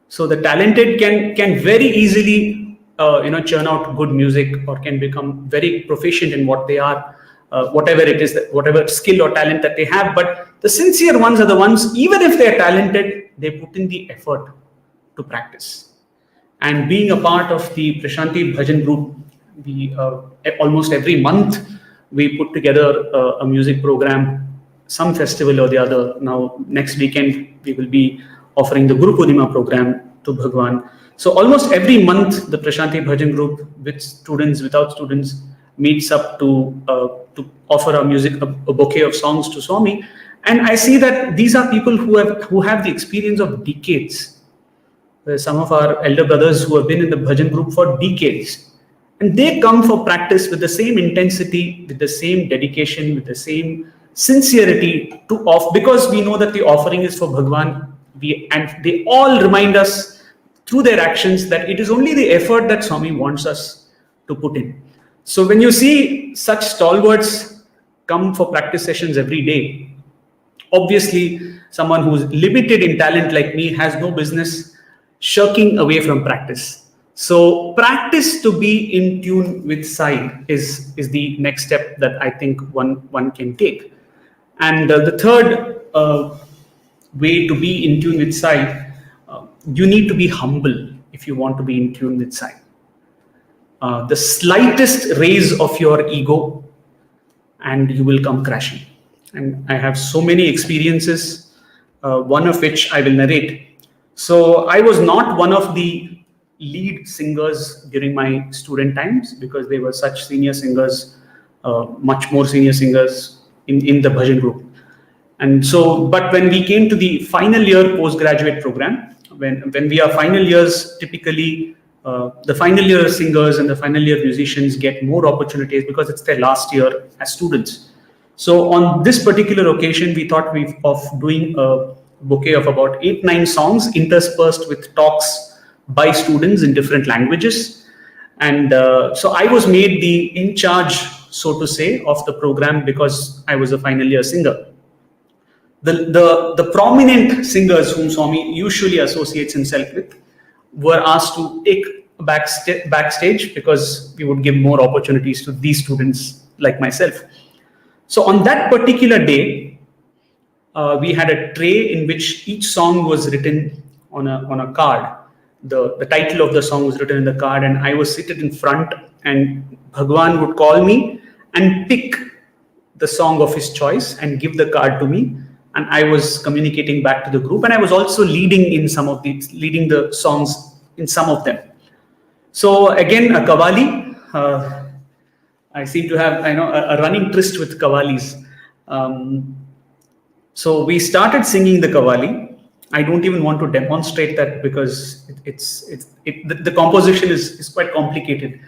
Speaker 3: So the talented can very easily churn out good music or can become very proficient in what they are. Whatever it is, whatever skill or talent that they have. But the sincere ones are the ones, even if they're talented, they put in the effort to practice. And being a part of the Prashanti Bhajan group, almost every month, we put together a music program, some festival or the other. Now, next weekend, we will be offering the Guru Purnima program to Bhagwan. So almost every month, the Prashanti Bhajan group, with students, without students, meets up to offer a bouquet of songs to Swami. And I see that these are people who have the experience of decades. There's some of our elder brothers who have been in the bhajan group for decades. And they come for practice with the same intensity, with the same dedication, with the same sincerity because we know that the offering is for Bhagwan. And they all remind us through their actions that it is only the effort that Swami wants us to put in. So when you see such stalwarts come for practice sessions every day, obviously someone who's limited in talent like me has no business shirking away from practice. So practice to be in tune with Sai is the next step that I think one can take. And the third way to be in tune with Sai, you need to be humble if you want to be in tune with Sai. The slightest raise of your ego and you will come crashing. And I have so many experiences, one of which I will narrate. So I was not one of the lead singers during my student times because they were such senior singers, much more senior singers in the bhajan group. And so, but when we came to the final year postgraduate program, when we are final years, typically the final year singers and the final year musicians get more opportunities because it's their last year as students. So on this particular occasion, we thought of doing a bouquet of about 8-9 songs interspersed with talks by students in different languages. And so I was made the in charge, so to say, of the program because I was a final year singer. The prominent singers whom Swami usually associates himself with were asked to take backstage because we would give more opportunities to these students like myself. So on that particular day, we had a tray in which each song was written on a card. The title of the song was written in the card, and I was seated in front, and Bhagwan would call me and pick the song of his choice and give the card to me, and I was communicating back to the group, and I was also leading the songs in some of them. So again, a Qawwali. I seem to have a running tryst with Qawwalis. So we started singing the Qawwali. I don't even want to demonstrate that because the composition is quite complicated,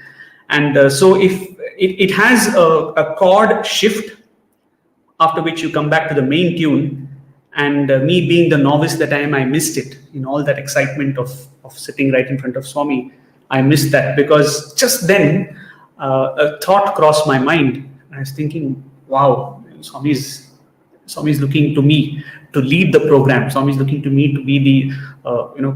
Speaker 3: and so if it has a chord shift, after which you come back to the main tune, and me being the novice that I am, I missed it in all that excitement of sitting right in front of Swami. I missed that because just then a thought crossed my mind. I was thinking, wow, Swami's looking to me to lead the program. Swami is looking to me to be the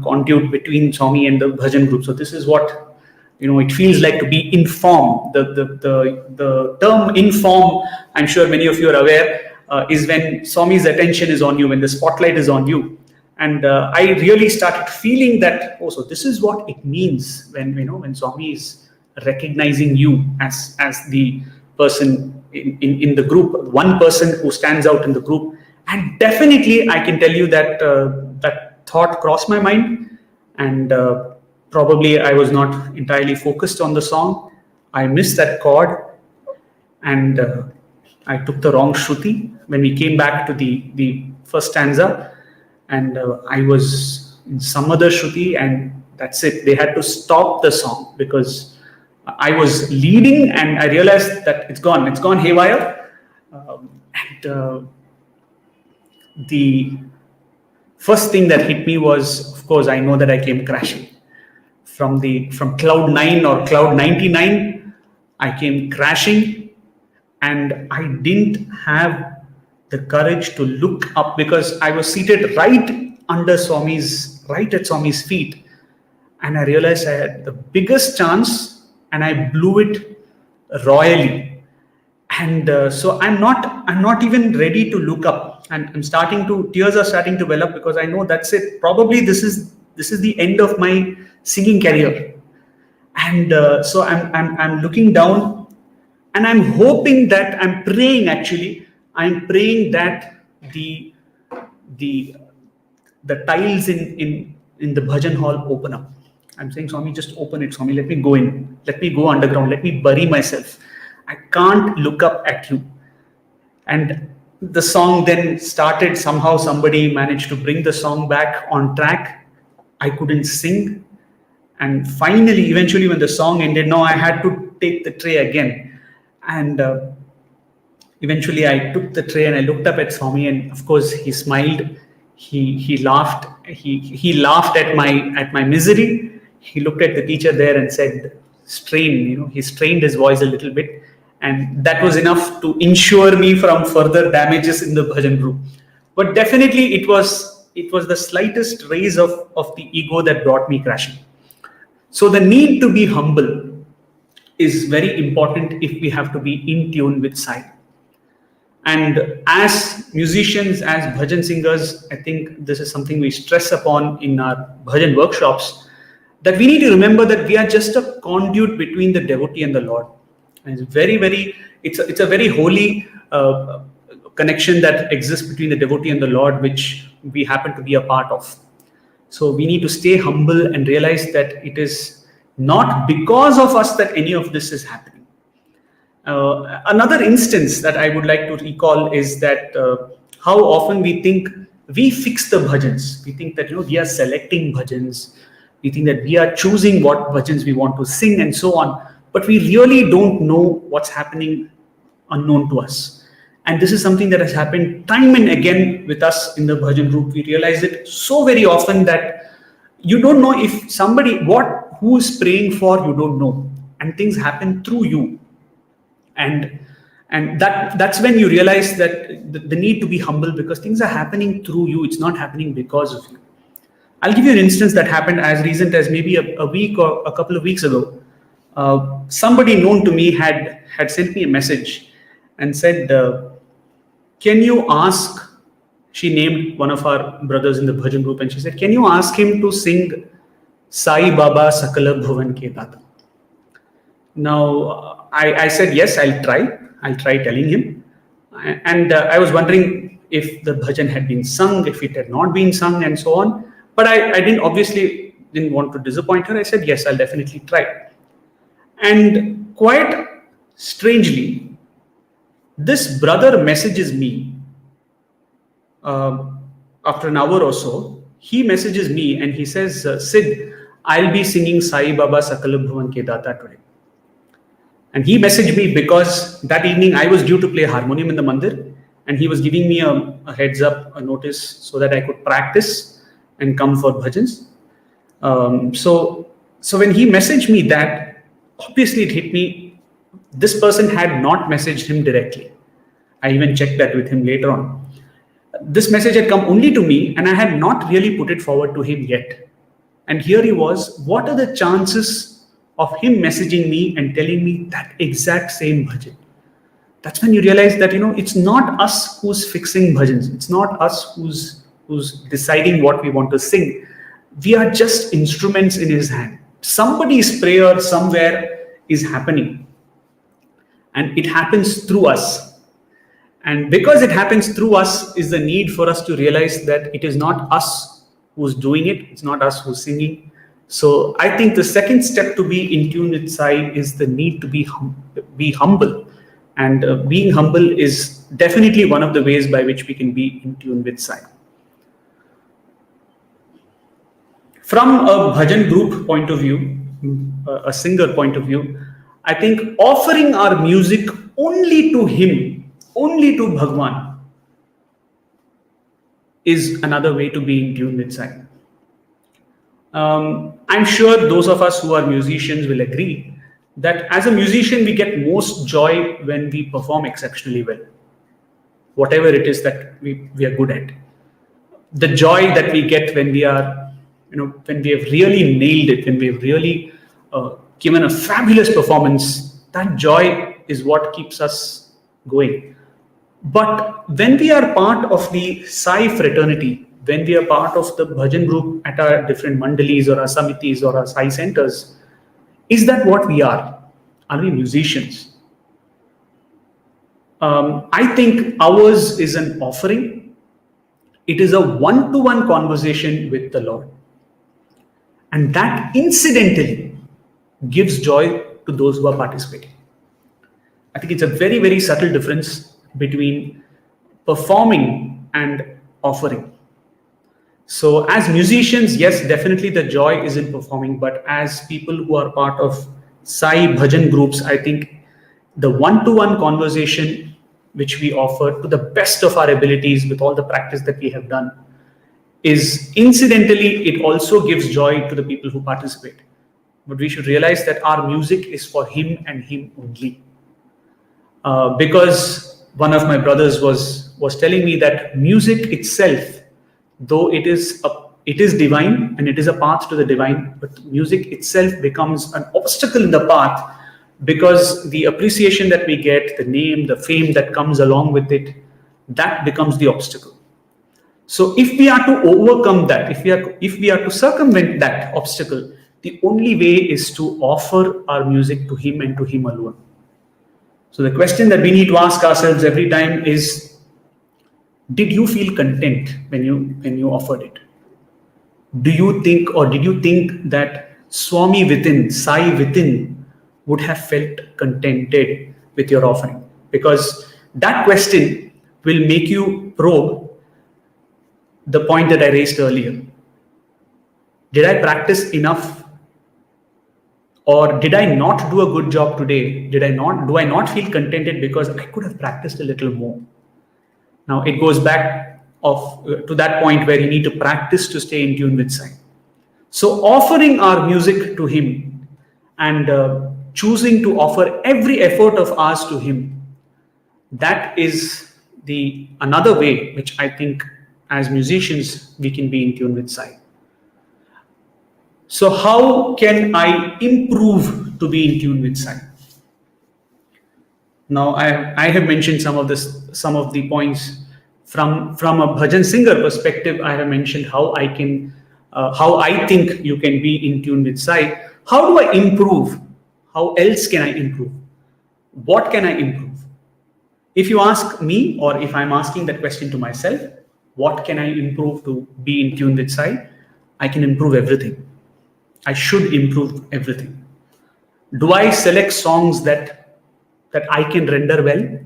Speaker 3: conduit between Swami and the bhajan group. So this is what it feels like to be in form. The term in form, I'm sure many of you are aware, is when Swami's attention is on you, when the spotlight is on you. And I really started feeling that, so this is what it means when Swami is recognizing you as the person in the group, one person who stands out in the group. And definitely I can tell you that that thought crossed my mind, and probably I was not entirely focused on the song. I missed that chord, and I took the wrong shruti when we came back to the first stanza, and I was in some other shruti, and that's it. They had to stop the song because I was leading, and I realized that it's gone haywire. And the first thing that hit me was, of course, I know that I came crashing from cloud 9 or cloud 99. I came crashing, and I didn't have the courage to look up because I was seated right at Swami's feet, and I realized I had the biggest chance, and I blew it royally. And so I'm not even ready to look up, and tears are starting to well up because I know that's it. Probably this is the end of my singing career. And so I'm looking down, and I'm hoping that I'm praying that the tiles in the bhajan hall open up. I'm saying, Swami, just open it, Swami. Let me go in. Let me go underground. Let me bury myself. I can't look up at you. And the song then started. Somehow somebody managed to bring the song back on track. I couldn't sing. And finally, eventually, when the song ended, now I had to take the tray again. And eventually I took the tray and I looked up at Swami, and of course he smiled. He laughed. He laughed at my misery. He looked at the teacher there and said, strain, he strained his voice a little bit. And that was enough to insure me from further damages in the bhajan group. But definitely it was the slightest raise of the ego that brought me crashing. So the need to be humble is very important if we have to be in tune with Sai. And as musicians, as bhajan singers, I think this is something we stress upon in our bhajan workshops, that we need to remember that we are just a conduit between the devotee and the Lord. And it's a very holy connection that exists between the devotee and the Lord, which we happen to be a part of. So we need to stay humble and realize that it is not because of us that any of this is happening. Another instance that I would like to recall is that how often we think we fix the bhajans. We think that we are selecting bhajans. We think that we are choosing what bhajans we want to sing and so on, but we really don't know what's happening unknown to us. And this is something that has happened time and again with us in the bhajan group. We realize it so very often that you don't know if somebody, who is praying for, you don't know. And things happen through you. And that's when you realize that the need to be humble, because things are happening through you. It's not happening because of you. I'll give you an instance that happened as recent as maybe a week or a couple of weeks ago. Somebody known to me had sent me a message and said, can you ask, she named one of our brothers in the bhajan group, and she said, can you ask him to sing Sai Baba Sakala Bhuvan Ke Data? Now, I said, yes, I'll try telling him. And I was wondering if the bhajan had been sung, if it had not been sung, and so on. But I obviously didn't want to disappoint her. I said, yes, I'll definitely try. And quite strangely, this brother messages me after an hour or so. He messages me and he says, Sid, I'll be singing Sai Baba Sakala Bhuvan Ke Data today. And he messaged me because that evening I was due to play harmonium in the mandir, and he was giving me a heads up, a notice, so that I could practice and come for bhajans. So when he messaged me that, obviously it hit me. This person had not messaged him directly. I even checked that with him later on. This message had come only to me, and I had not really put it forward to him yet. And here he was. What are the chances of him messaging me and telling me that exact same bhajan? That's when you realize that, it's not us who's fixing bhajans. It's not us who's deciding what we want to sing. We are just instruments in his hand. Somebody's prayer somewhere is happening, and it happens through us. And because it happens through us is the need for us to realize that it is not us who's doing it. It's not us who's singing. So I think the second step to be in tune with Sai is the need to be humble. And being humble is definitely one of the ways by which we can be in tune with Sai. From a bhajan group point of view, a singer point of view, I think offering our music only to him, only to Bhagwan, is another way to be in tune with Sai. I'm sure those of us who are musicians will agree that as a musician, we get most joy when we perform exceptionally well, whatever it is that we are good at. The joy that we get when we are, when we have really nailed it, when we've really given a fabulous performance, that joy is what keeps us going. But when we are part of the Sai fraternity, when we are part of the bhajan group at our different mandalis or our samitis or our Sai centers, is that what we are? Are we musicians? I think ours is an offering. It is a one-to-one conversation with the Lord. And that incidentally gives joy to those who are participating. I think it's a very, very subtle difference between performing and offering. So as musicians, yes, definitely the joy is in performing, but as people who are part of Sai bhajan groups, I think the one-to-one conversation which we offer to the best of our abilities with all the practice that we have done is incidentally, it also gives joy to the people who participate. But we should realize that our music is for him and him only. Because one of my brothers was telling me that music itself, though it is divine and it is a path to the divine, but music itself becomes an obstacle in the path because the appreciation that we get, the name, the fame that comes along with it, that becomes the obstacle. So if we are to overcome that, if we are to circumvent that obstacle, the only way is to offer our music to him and to him alone. So the question that we need to ask ourselves every time is, did you feel content when you offered it? Did you think that Swami within, Sai within would have felt contented with your offering? Because that question will make you probe the point that I raised earlier. Did I practice enough? Or did I not do a good job today? Do I not feel contented because I could have practiced a little more? Now it goes back to that point where you need to practice to stay in tune with Sai. So offering our music to him and choosing to offer every effort of ours to him, that is another way which I think as musicians we can be in tune with Sai. So how can I improve to be in tune with Sai? Now I have mentioned some of the points from a bhajan singer perspective. I have mentioned how I think you can be in tune with Sai. How do I improve? How else can I improve? What can I improve? If you ask me, or if I'm asking that question to myself, what can I improve to be in tune with Sai? I can improve everything. I should improve everything. Do I select songs that I can render well?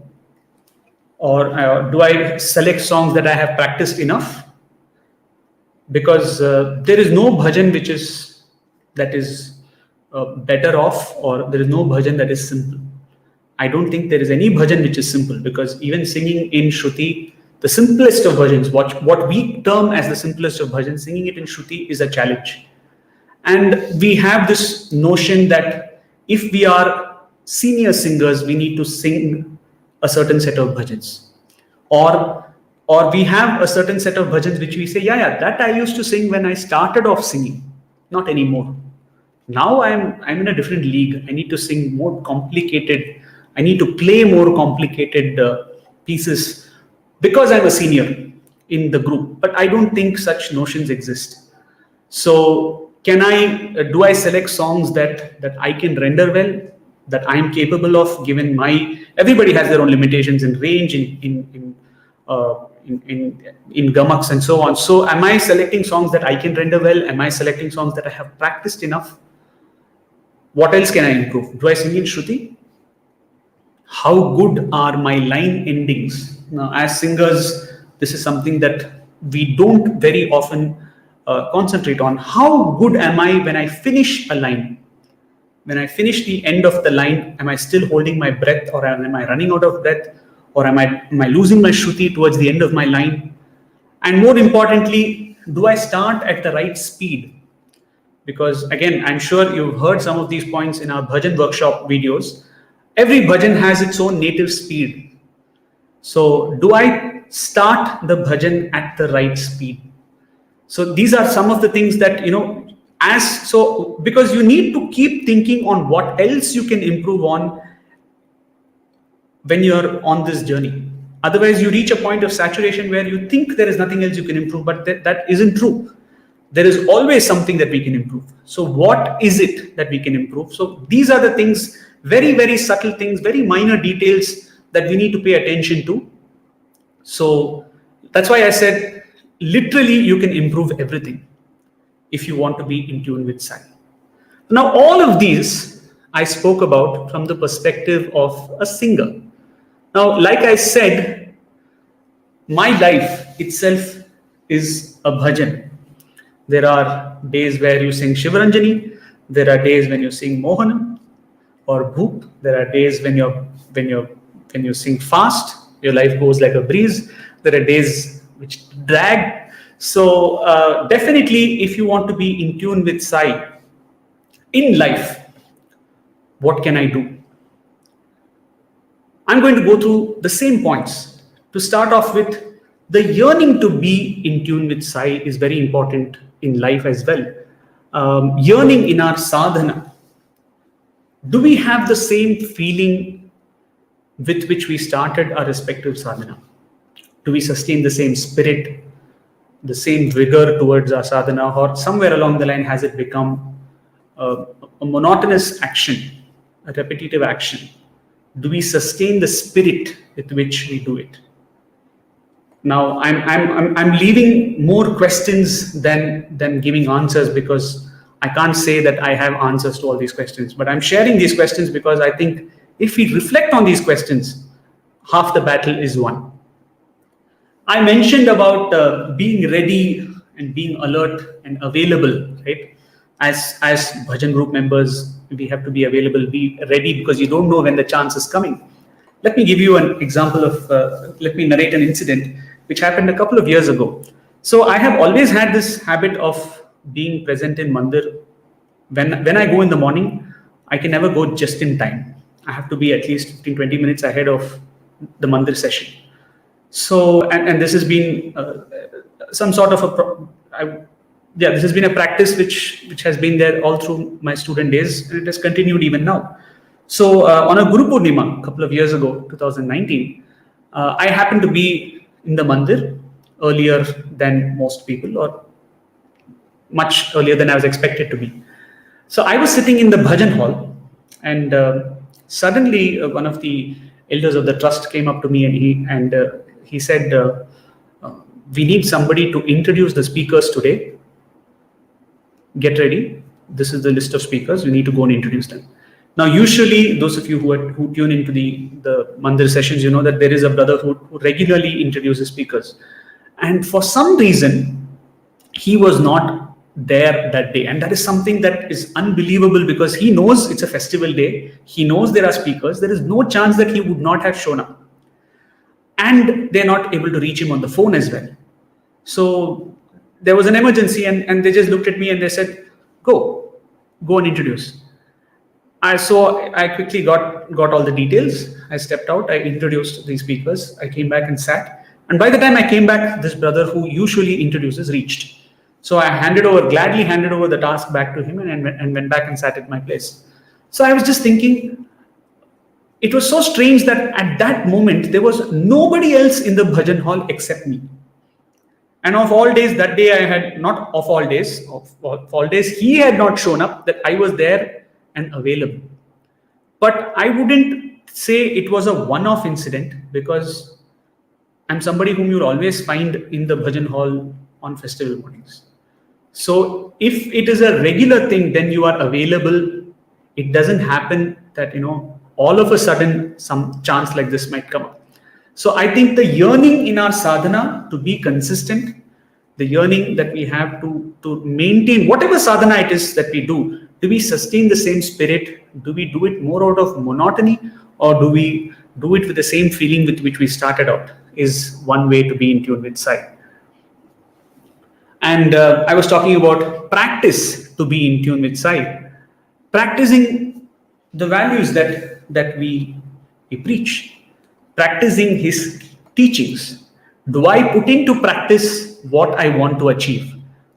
Speaker 3: Or do I select songs that I have practiced enough? Because there is no bhajan that is better off, or there is no bhajan that is simple. I don't think there is any bhajan which is simple, because even singing in Shruti, the simplest of bhajans, what we term as the simplest of bhajans, singing it in Shruti is a challenge. And we have this notion that if we are senior singers, we need to sing a certain set of bhajans. Or we have a certain set of bhajans which we say, yeah, that I used to sing when I started off singing, not anymore. Now I'm in a different league. I need to sing more complicated. I need to play more complicated pieces because I'm a senior in the group. But I don't think such notions exist. So do I select songs that I can render well, that I'm capable of, given everybody has their own limitations in range, in gamaks and so on. So am I selecting songs that I can render well? Am I selecting songs that I have practiced enough? What else can I improve? Do I sing in Shruti? How good are my line endings? Now, as singers, this is something that we don't very often concentrate on. How good am I when I finish a line? When I finish the end of the line, am I still holding my breath, or am I running out of breath, or am I losing my Shruti towards the end of my line? And more importantly, do I start at the right speed? Because again, I'm sure you've heard some of these points in our bhajan workshop videos. Every bhajan has its own native speed. So do I start the bhajan at the right speed? So these are some of the things that, because you need to keep thinking on what else you can improve on when you're on this journey. Otherwise, you reach a point of saturation where you think there is nothing else you can improve, but that isn't true. There is always something that we can improve. So what is it that we can improve? So these are the things, very, very subtle things, very minor details that we need to pay attention to. So that's why I said, literally, you can improve everything if you want to be in tune with Sai. Now, all of these I spoke about from the perspective of a singer. Now, like I said, my life itself is a bhajan. There are days where you sing Shivaranjani. There are days when you sing Mohanam or Bhoop. There are days when you sing fast. Your life goes like a breeze. There are days which drag. So definitely, if you want to be in tune with Sai in life, what can I do? I'm going to go through the same points. To start off with, the yearning to be in tune with Sai is very important in life as well. Yearning in our sadhana. Do we have the same feeling with which we started our respective sadhana? Do we sustain the same spirit, the same vigor towards our sadhana, or somewhere along the line has it become a monotonous action, a repetitive action? Do we sustain the spirit with which we do it? Now, I'm leaving more questions than giving answers, because I can't say that I have answers to all these questions. But I'm sharing these questions because I think if we reflect on these questions, half the battle is won. I mentioned about being ready and being alert and available, right? As bhajan group members, we have to be available, be ready, because you don't know when the chance is coming. Let me give you an example of, let me narrate an incident which happened a couple of years ago. So I have always had this habit of being present in mandir. When I go in the morning, I can never go just in time. I have to be at least 15-20 minutes ahead of the mandir session. So, and this has been some sort of this has been a practice which has been there all through my student days, and it has continued even now. So on a Guru Purnima a couple of years ago, 2019, I happened to be in the mandir earlier than most people, or much earlier than I was expected to be. So I was sitting in the bhajan hall, and suddenly one of the elders of the trust came up to me, and he said, "We need somebody to introduce the speakers today. Get ready. This is the list of speakers. You need to go and introduce them." Now, usually, those of you who tune into the mandir sessions, you know that there is a brother who regularly introduces speakers. And for some reason, he was not there that day. And that is something that is unbelievable, because he knows it's a festival day. He knows there are speakers. There is no chance that he would not have shown up. And they're not able to reach him on the phone as well. So there was an emergency, and they just looked at me and they said, go and introduce. So I quickly got all the details. I stepped out, I introduced the speakers, I came back and sat. And by the time I came back, this brother who usually introduces reached. So I gladly handed over the task back to him, and went back and sat at my place. So I was just thinking, it was so strange that at that moment, there was nobody else in the bhajan hall except me. And of all days, that day I had, not of all days, he had not shown up, that I was there and available. But I wouldn't say it was a one-off incident, because I'm somebody whom you'll always find in the bhajan hall on festival mornings. So if it is a regular thing, then you are available. It doesn't happen that, all of a sudden some chance like this might come up. So I think the yearning in our sadhana to be consistent, the yearning that we have to maintain whatever sadhana it is that we do we sustain the same spirit? Do we do it more out of monotony, or do we do it with the same feeling with which we started out? Is one way to be in tune with Sai. And I was talking about practice to be in tune with Sai. Practicing the values that we preach. Practicing his teachings. Do I put into practice what I want to achieve?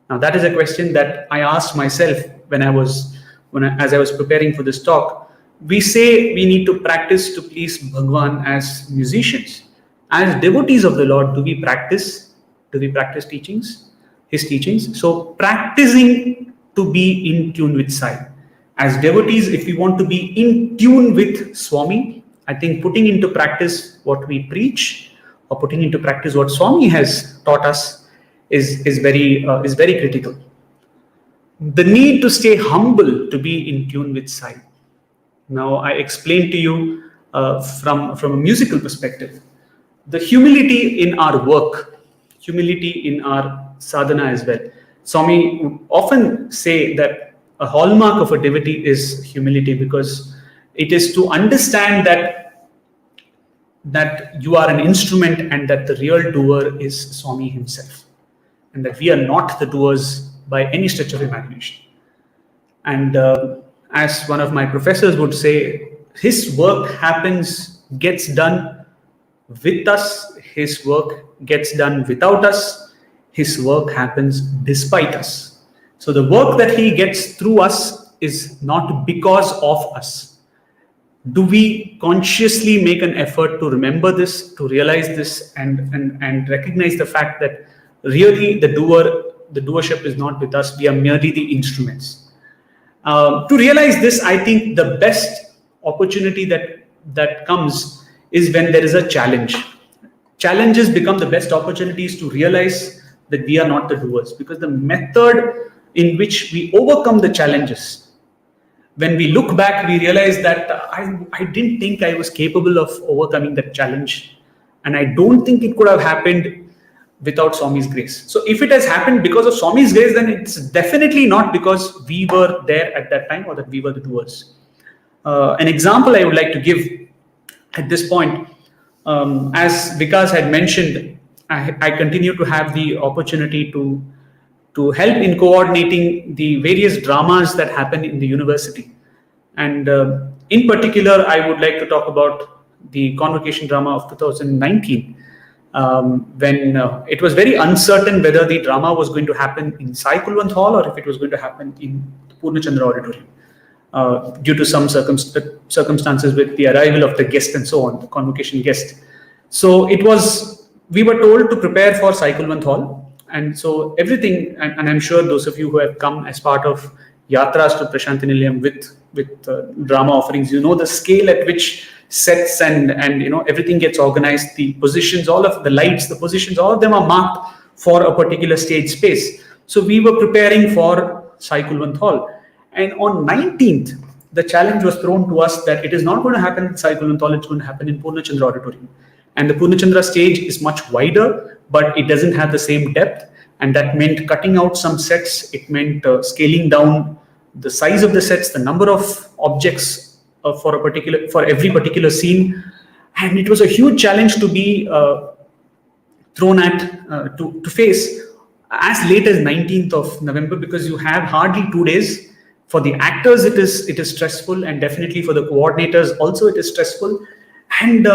Speaker 3: Now that is a question that I asked myself as I was preparing for this talk. We say we need to practice to please Bhagwan as musicians. As devotees of the Lord, do we practice teachings? His teachings. So practicing to be in tune with Sai. As devotees, if we want to be in tune with Swami, I think putting into practice what we preach, or putting into practice what Swami has taught us, is very critical. The need to stay humble to be in tune with Sai. Now I explained to you from a musical perspective, the humility in our work, humility in our sadhana as well. Swami would often say that a hallmark of a devotee is humility, because it is to understand that you are an instrument and that the real doer is Swami himself, and that we are not the doers by any stretch of imagination. And as one of my professors would say, his work gets done with us, his work gets done without us, his work happens despite us. So the work that he gets through us is not because of us. Do we consciously make an effort to remember this, to realize this, and recognize the fact that really the doership is not with us, we are merely the instruments. To realize this, I think the best opportunity that comes is when there is a challenge. Challenges become the best opportunities to realize that we are not the doers, because the method in which we overcome the challenges, when we look back, we realize that I didn't think I was capable of overcoming that challenge, and I don't think it could have happened without Swami's grace. So if it has happened because of Swami's grace, then it's definitely not because we were there at that time or that we were the doers. An example I would like to give at this point, as Vikas had mentioned, I continue to have the opportunity to help in coordinating the various dramas that happen in the university. And in particular, I would like to talk about the convocation drama of 2019, when it was very uncertain whether the drama was going to happen in Sai Kulwant Hall or if it was going to happen in Purnachandra Auditorium, due to some circumstances with the arrival of the guest and so on, the convocation guest. So we were told to prepare for Sai Kulwant Hall. And so everything, and I'm sure those of you who have come as part of Yatras to Prashanthi Nilayam with drama offerings, you know the scale at which sets and everything gets organized, the positions, all of the lights, the positions, all of them are marked for a particular stage space. So we were preparing for Sai Kulwant Hall. And on 19th, the challenge was thrown to us that it is not going to happen in Sai Kulwant Hall, it's going to happen in Purnachandra Auditorium. And the Purnachandra stage is much wider, but it doesn't have the same depth. And that meant cutting out some sets. It meant scaling down the size of the sets, the number of objects for every particular scene. And it was a huge challenge to be thrown at, to face as late as 19th of November, because you have hardly 2 days. For the actors, it is stressful, and definitely for the coordinators also it is stressful. And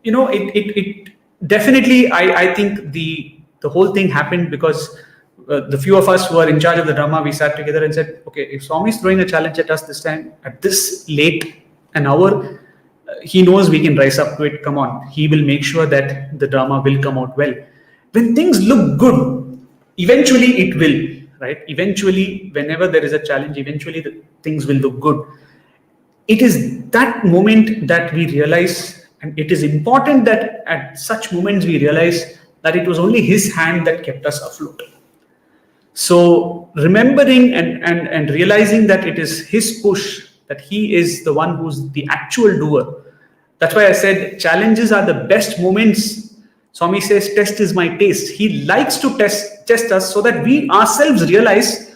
Speaker 3: it definitely, I think the whole thing happened because the few of us who are in charge of the drama, we sat together and said, okay, if Swami is throwing a challenge at us this time, at this late an hour, he knows we can rise up to it. Come on, he will make sure that the drama will come out well. When things look good, eventually it will, right? Eventually, whenever there is a challenge, eventually the things will look good. It is that moment that we realize, and it is important that at such moments we realize that it was only his hand that kept us afloat. So remembering and realizing that it is his push, that he is the one who's the actual doer. That's why I said challenges are the best moments. Swami says, test is my taste. He likes to test us so that we ourselves realize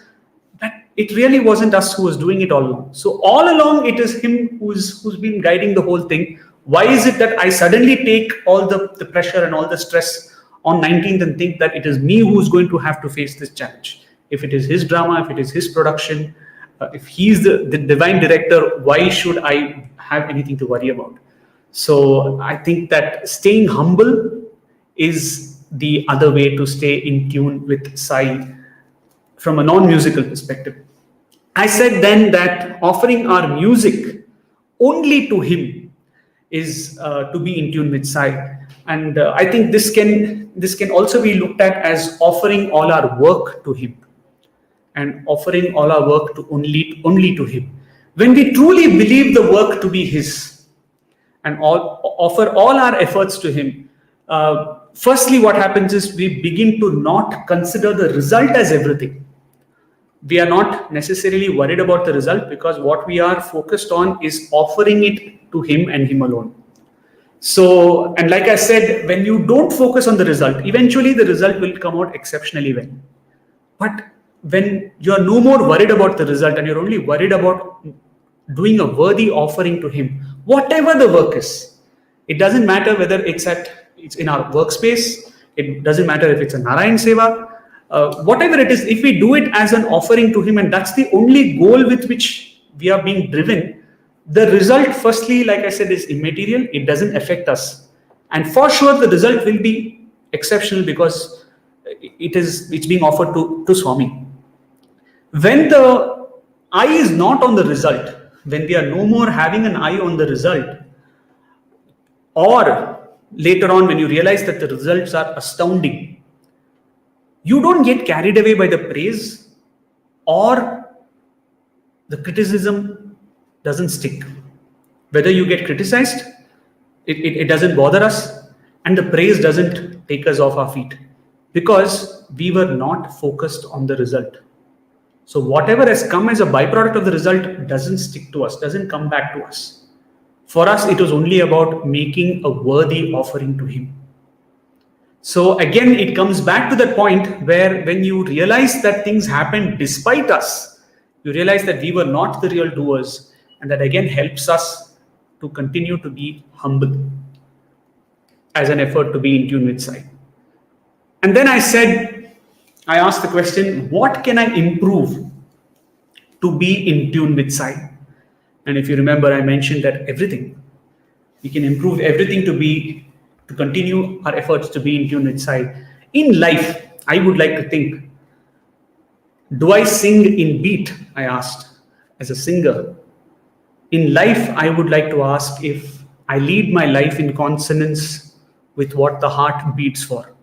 Speaker 3: that it really wasn't us who was doing it all along. So all along, it is him who's been guiding the whole thing. Why is it that I suddenly take all the pressure and all the stress on 19th and think that it is me who's going to have to face this challenge? If it is his drama, if it is his production, if he's the divine director, why should I have anything to worry about? So I think that staying humble is the other way to stay in tune with Sai from a non-musical perspective. I said then that offering our music only to him is to be in tune with Sai. And I think this can also be looked at as offering all our work to him, and offering all our work to only to him. When we truly believe the work to be his and offer all our efforts to him, firstly what happens is we begin to not consider the result as everything. We are not necessarily worried about the result, because what we are focused on is offering it to him and him alone. So, and like I said, when you don't focus on the result, eventually the result will come out exceptionally well. But when you're no more worried about the result and you're only worried about doing a worthy offering to him, whatever the work is, it doesn't matter whether it's in our workspace, it doesn't matter if it's a Narayan Seva, whatever it is, if we do it as an offering to him, and that's the only goal with which we are being driven, the result, firstly, like I said, is immaterial. It doesn't affect us. And for sure, the result will be exceptional because it's being offered to Swami. When the eye is not on the result, when we are no more having an eye on the result, or later on when you realize that the results are astounding, you don't get carried away by the praise, or the criticism doesn't stick. Whether you get criticized, it doesn't bother us, and the praise doesn't take us off our feet, because we were not focused on the result. So whatever has come as a byproduct of the result doesn't stick to us, doesn't come back to us. For us, it was only about making a worthy offering to him. So again, it comes back to that point where when you realize that things happened despite us, you realize that we were not the real doers, and that again helps us to continue to be humble as an effort to be in tune with Sai. And then I asked the question, what can I improve to be in tune with Sai? And if you remember, I mentioned that everything. We can improve everything to continue our efforts to be in tune with Sai. In life, I would like to think, do I sing in beat? I asked as a singer. In life, I would like to ask if I lead my life in consonance with what the heart beats for.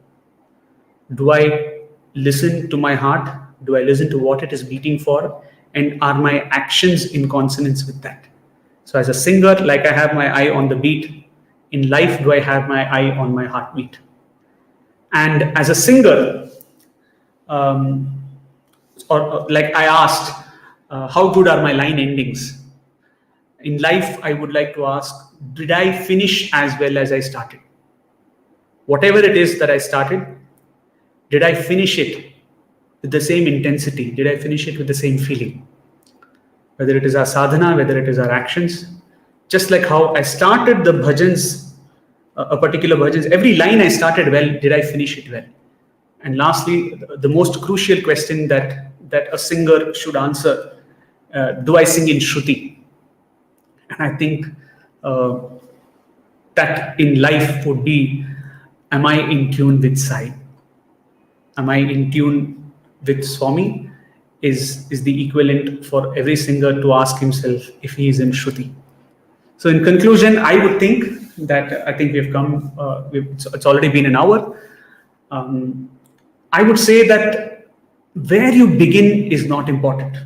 Speaker 3: Do I listen to my heart? Do I listen to what it is beating for? And are my actions in consonance with that? So as a singer, like I have my eye on the beat, in life, do I have my eye on my heartbeat? And as a singer, like I asked, how good are my line endings? In life, I would like to ask, did I finish as well as I started? Whatever it is that I started, did I finish it with the same intensity? Did I finish it with the same feeling? Whether it is our sadhana, whether it is our actions, just like how I started the bhajans, a particular bhajans, every line I started well, did I finish it well? And lastly, the most crucial question that a singer should answer, do I sing in Shruti? And I think that in life would be, am I in tune with Sai? Am I in tune with Swami? Is the equivalent for every singer to ask himself if he is in Shruti. So in conclusion, I would think that I think we've come, it's already been an hour. I would say that where you begin is not important.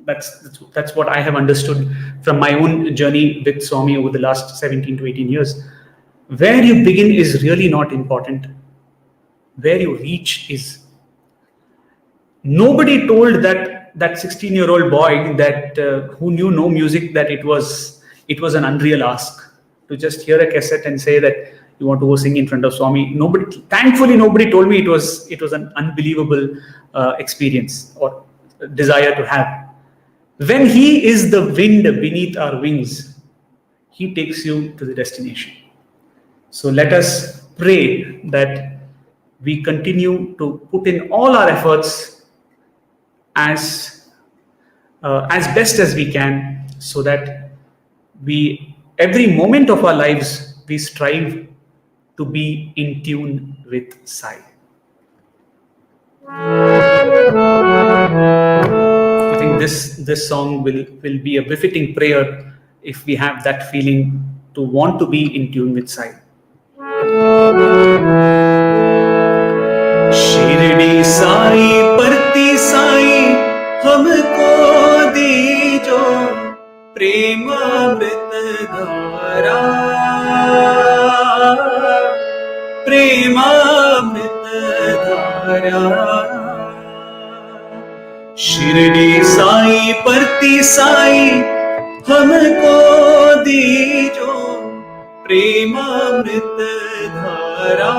Speaker 3: That's what I have understood from my own journey with Swami over the last 17 to 18 years. Where you begin is really not important. Where you reach is. Nobody told that 16-year-old boy that who knew no music that it was an unreal ask to just hear a cassette and say that you want to go sing in front of Swami. Thankfully, nobody told me it was an unbelievable experience or desire to have. When he is the wind beneath our wings, he takes you to the destination. So let us pray that we continue to put in all our efforts as best as we can, so that every moment of our lives, we strive to be in tune with Sai. I think this song will be a befitting prayer if we have that feeling to want to be in tune with Sai. Shirdi Sai परती साई हमको दीजो प्रेमामृत धारा प्रेमामृत धारा शिरडी साई परती साई हमको दीजो प्रेमामृत धारा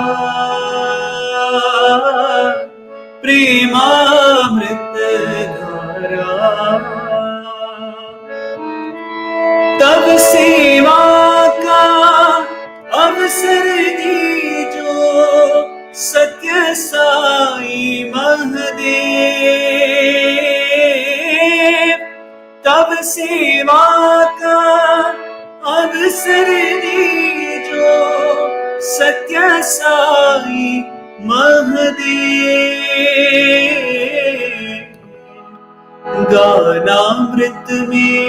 Speaker 3: प्रेमामृत धारा तब सेवा का अवसर दीजो सत्य साई महदेव तब सेवा का अवसर दीजो सत्य साई महदेव गानामृत में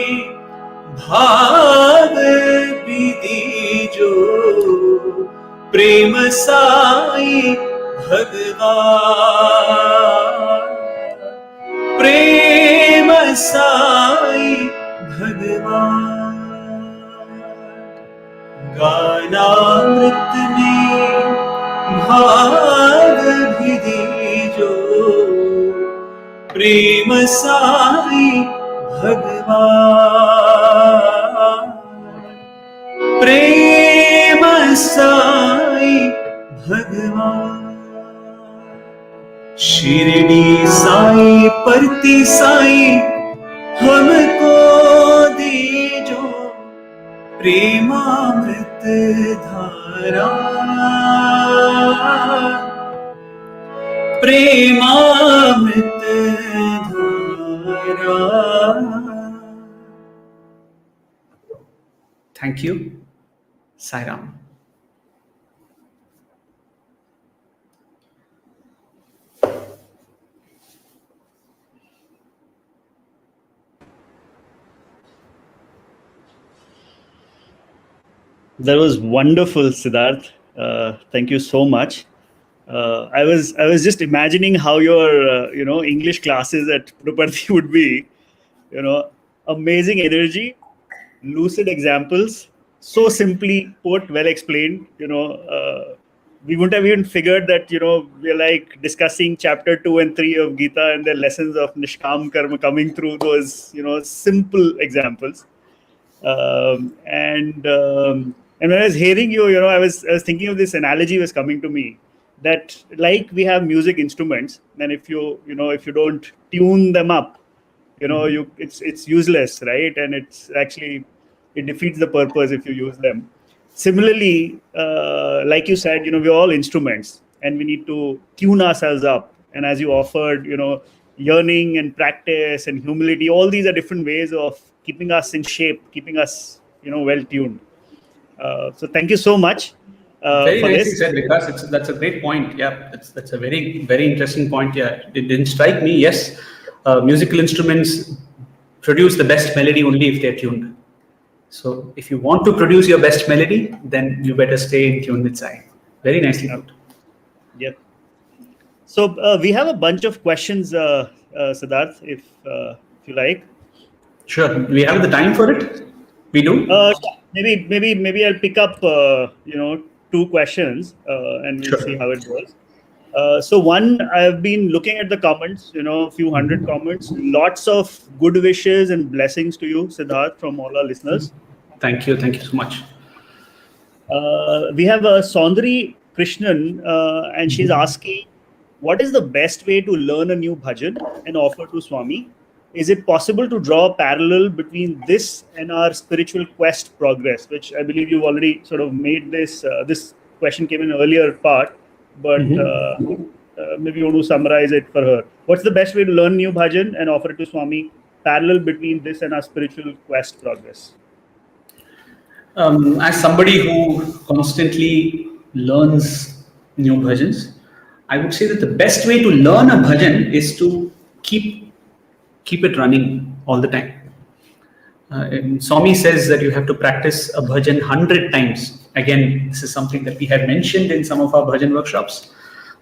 Speaker 3: भाव दीजो प्रेम साई भगवान प्रेम साई भगवान गानामृत में भाव भी दीजो प्रेम साई भगवान प्रेम साई भगवान शिरडी साई परती साई हमको दीजो प्रेमामृत धारा प्रेमामृत धारा. Thank you. Sai Ram.
Speaker 2: That was wonderful, Siddharth. Thank you so much. I was just imagining how your English classes at Puttaparthi would be. Amazing energy, lucid examples, so simply put, well explained. We wouldn't have even figured that we're like discussing chapter 2 and 3 of Gita and the lessons of Nishkam Karma coming through those simple examples. And when I was hearing you, I was thinking of this analogy was coming to me, that like we have music instruments, and if you don't tune them up, it's useless, right? And it defeats the purpose if you use them. Similarly, like you said, we're all instruments, and we need to tune ourselves up. And as you offered, yearning and practice and humility, all these are different ways of keeping us in shape, keeping us, well tuned. So thank you so much.
Speaker 3: Very
Speaker 2: for
Speaker 3: nicely
Speaker 2: this.
Speaker 3: said, Vikas. That's a great point. Yeah, that's a very, very interesting point. Yeah, it didn't strike me. Yes, musical instruments produce the best melody only if they're tuned. So if you want to produce your best melody, then you better stay in tune with Sai. Very nicely put.
Speaker 2: Yep. So we have a bunch of questions, Siddharth, if you like.
Speaker 3: Sure. Do we have the time for it? We do.
Speaker 2: Maybe I'll pick up 2 questions and we'll see how it goes. So one, I've been looking at the comments, a few hundred comments, lots of good wishes and blessings to you, Siddharth, from all our listeners.
Speaker 3: Thank you so much.
Speaker 2: We have Saundari Krishnan, and she's asking, what is the best way to learn a new bhajan and offer to Swami? Is it possible to draw a parallel between this and our spiritual quest progress? Which I believe you've already sort of made this. This question came in an earlier part, but maybe you want to summarize it for her. What's the best way to learn new bhajan and offer it to Swami? Parallel between this and our spiritual quest progress.
Speaker 3: As somebody who constantly learns new bhajans, I would say that the best way to learn a bhajan is to keep it running all the time. Swami says that you have to practice a bhajan 100 times. Again, this is something that we have mentioned in some of our bhajan workshops.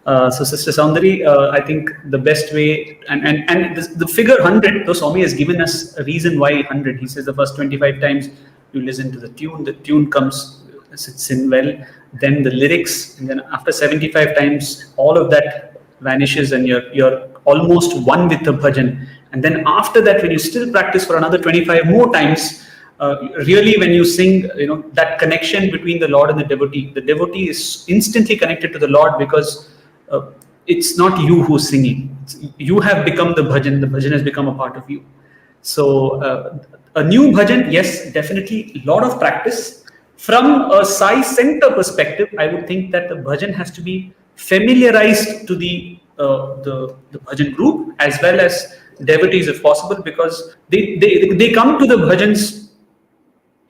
Speaker 3: So Sister Saundari, I think the best way, and the figure 100, though Swami has given us a reason why 100. He says the first 25 times you listen to the tune comes, sits in well, then the lyrics, and then after 75 times, all of that vanishes and you're almost one with the bhajan. And then after that, when you still practice for another 25 more times, really when you sing, that connection between the Lord and the devotee is instantly connected to the Lord, because it's not you who's singing. You have become the bhajan has become a part of you. So a new bhajan, yes, definitely a lot of practice. From a Sai center perspective, I would think that the bhajan has to be familiarized to the bhajan group as well as devotees if possible, because they come to the bhajans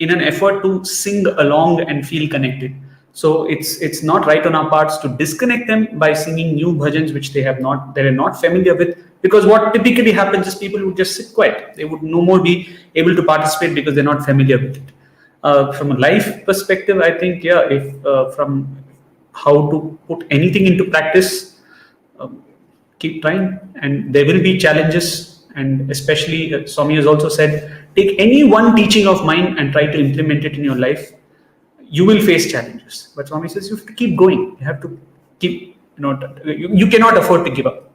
Speaker 3: in an effort to sing along and feel connected. So it's not right on our parts to disconnect them by singing new bhajans which they're not familiar with, because what typically happens is people would just sit quiet. They would no more be able to participate because they're not familiar with it. From a life perspective, I think, from how to put anything into practice, keep trying, and there will be challenges. And especially, Swami has also said, take any one teaching of mine and try to implement it in your life. You will face challenges, but Swami says you have to keep going. You have to keep, you cannot afford to give up.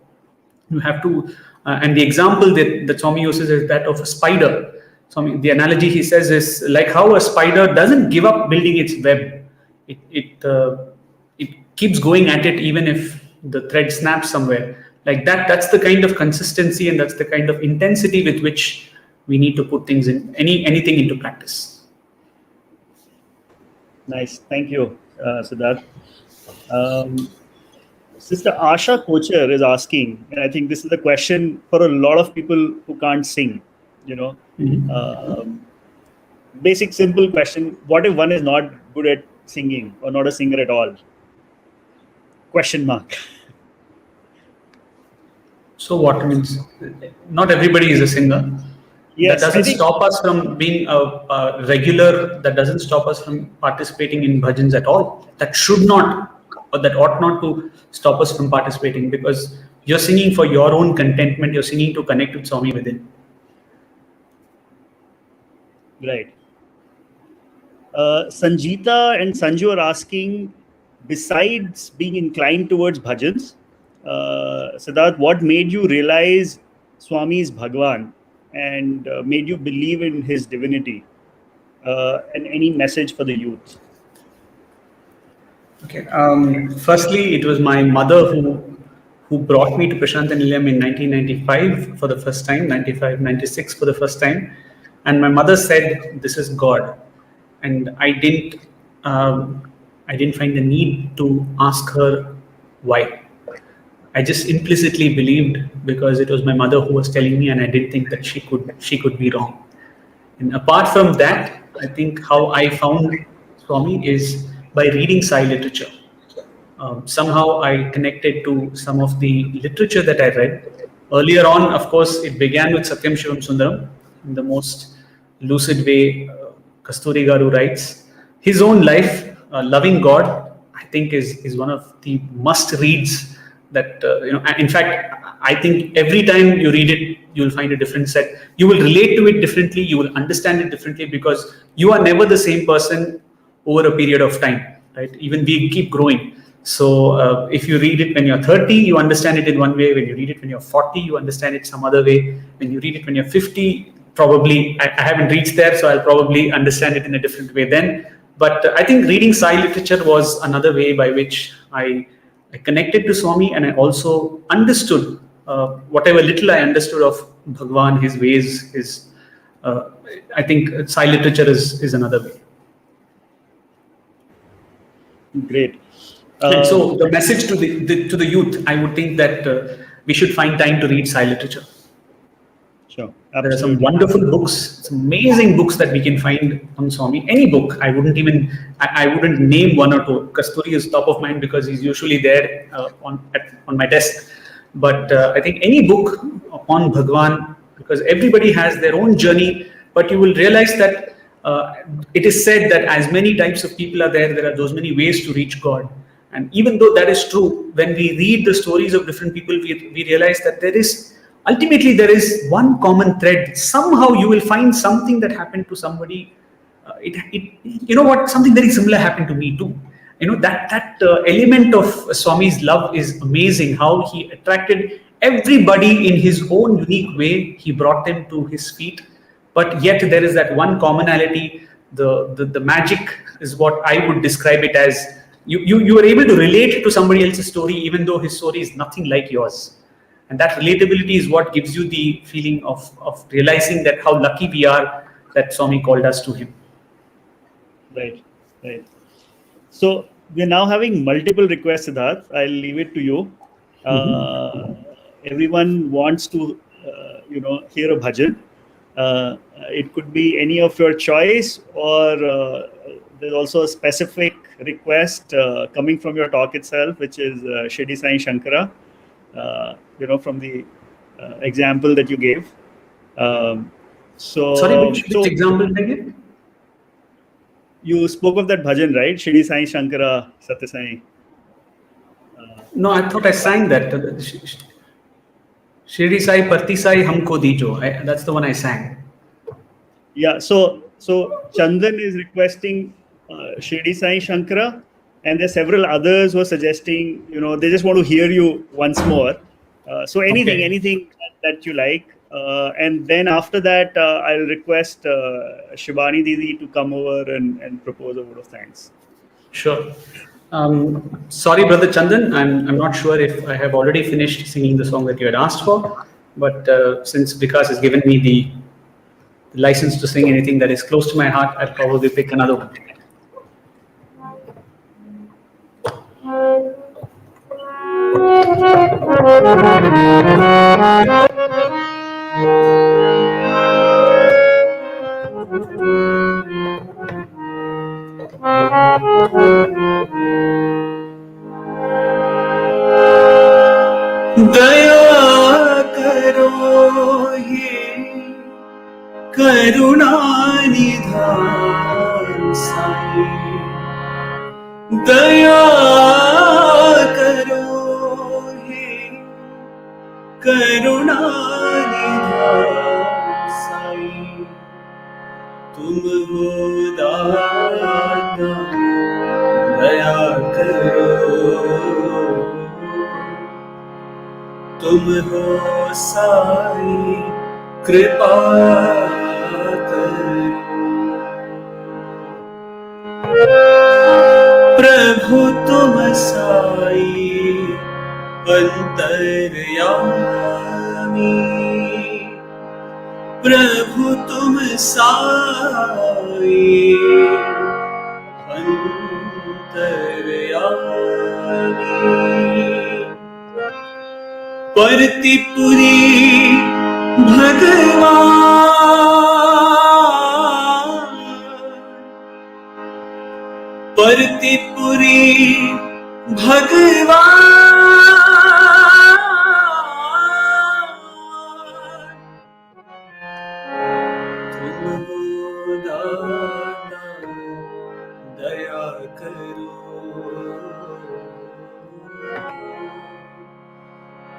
Speaker 3: You have to, and the example that Swami uses is that of a spider. Swami, the analogy he says is like how a spider doesn't give up building its web. It keeps going at it even if the thread snaps somewhere. Like that's the kind of consistency and that's the kind of intensity with which we need to put things in anything into practice.
Speaker 2: Nice. Thank you, Siddharth. Sister Asha Kocher is asking, and I think this is a question for a lot of people who can't sing, basic, simple question. What if one is not good at singing or not a singer at all? Question mark.
Speaker 3: So what means not everybody is a singer.
Speaker 2: Yes,
Speaker 3: that doesn't stop us from being a regular. That doesn't stop us from participating in bhajans at all. That should not, or that ought not to stop us from participating, because you're singing for your own contentment. You're singing to connect with Swami within.
Speaker 2: Right. Sanjita and Sanju are asking, besides being inclined towards bhajans, Siddharth, what made you realize Swami is Bhagwan and made you believe in his divinity? And any message for the youth?
Speaker 3: Okay. Firstly, it was my mother who brought me to Prashanthi Nilayam in 1995 for the first time, 95, 96 for the first time. And my mother said, "This is God." And I didn't find the need to ask her why. I just implicitly believed because it was my mother who was telling me, and I didn't think that she could be wrong. And apart from that, I think how I found Swami is by reading Sai literature. Somehow I connected to some of the literature that I read. Earlier on, of course, it began with Satyam Shivam Sundaram in the most lucid way. Kasturi Garu writes. His own life, loving God, I think is one of the must reads that, in fact, I think every time you read it, you'll find a different set. You will relate to it differently. You will understand it differently because you are never the same person over a period of time, right? Even we keep growing. So if you read it when you're 30, you understand it in one way. When you read it when you're 40, you understand it some other way. When you read it when you're 50, probably, I haven't reached there, so I'll probably understand it in a different way then. But I think reading Sai literature was another way by which I connected to Swami, and I also understood whatever little I understood of Bhagwan, his ways, I think Sai literature is another way.
Speaker 2: Great.
Speaker 3: And so the message to the youth, I would think that we should find time to read Sai literature.
Speaker 2: Sure.
Speaker 3: Absolutely. There are some wonderful books, some amazing books that we can find on Swami. Any book, I wouldn't name one or two. Kasturi is top of mind because he's usually there on my desk. But I think any book on Bhagwan, because everybody has their own journey, but you will realize that it is said that as many types of people are there are those many ways to reach God. And even though that is true, when we read the stories of different people, we realize that ultimately there is one common thread. Somehow you will find something that happened to somebody. Something very similar happened to me too. That element of Swami's love is amazing. How he attracted everybody in his own unique way. He brought them to his feet, but yet there is that one commonality. The magic is what I would describe it as. You are able to relate to somebody else's story, even though his story is nothing like yours. And that relatability is what gives you the feeling of realizing that how lucky we are that Swami called us to him.
Speaker 2: Right. So we're now having multiple requests, Siddharth. I'll leave it to you. Everyone wants to, hear a bhajan. It could be any of your choice, or there's also a specific request coming from your talk itself, which is Shirdi Sai Shankara. From the example that you gave.
Speaker 3: Sorry, which example again?
Speaker 2: You spoke of that bhajan, right? Shirdi Sai Shankara Sathya Sai.
Speaker 3: No, I thought I sang that. Shirdi Sai Parti Sai Humko Dijo. That's the one I sang.
Speaker 2: Yeah, so Chandan is requesting Shirdi Sai Shankara, and there's several others who are suggesting, they just want to hear you once more. So anything that you like. And then after that, I'll request Shivani Didi to come over and propose a vote of thanks.
Speaker 3: Sure. Sorry, Brother Chandan, I'm not sure if I have already finished singing the song that you had asked for, but since Vikas has given me the license to sing anything that is close to my heart, I'll probably pick another one. दया करो ये करुणा निधान साईं, दया करो ये करुणा निधान साईं, तुम हो दाता दया करो, तुम हो साई कृपा करो। प्रभु तुम साई अंतर्यामी, प्रभु तुम साई अंतर्यामी, परतिपुरी भगवान, परतिपुरी भगवान, तुम हो दाता दया करो,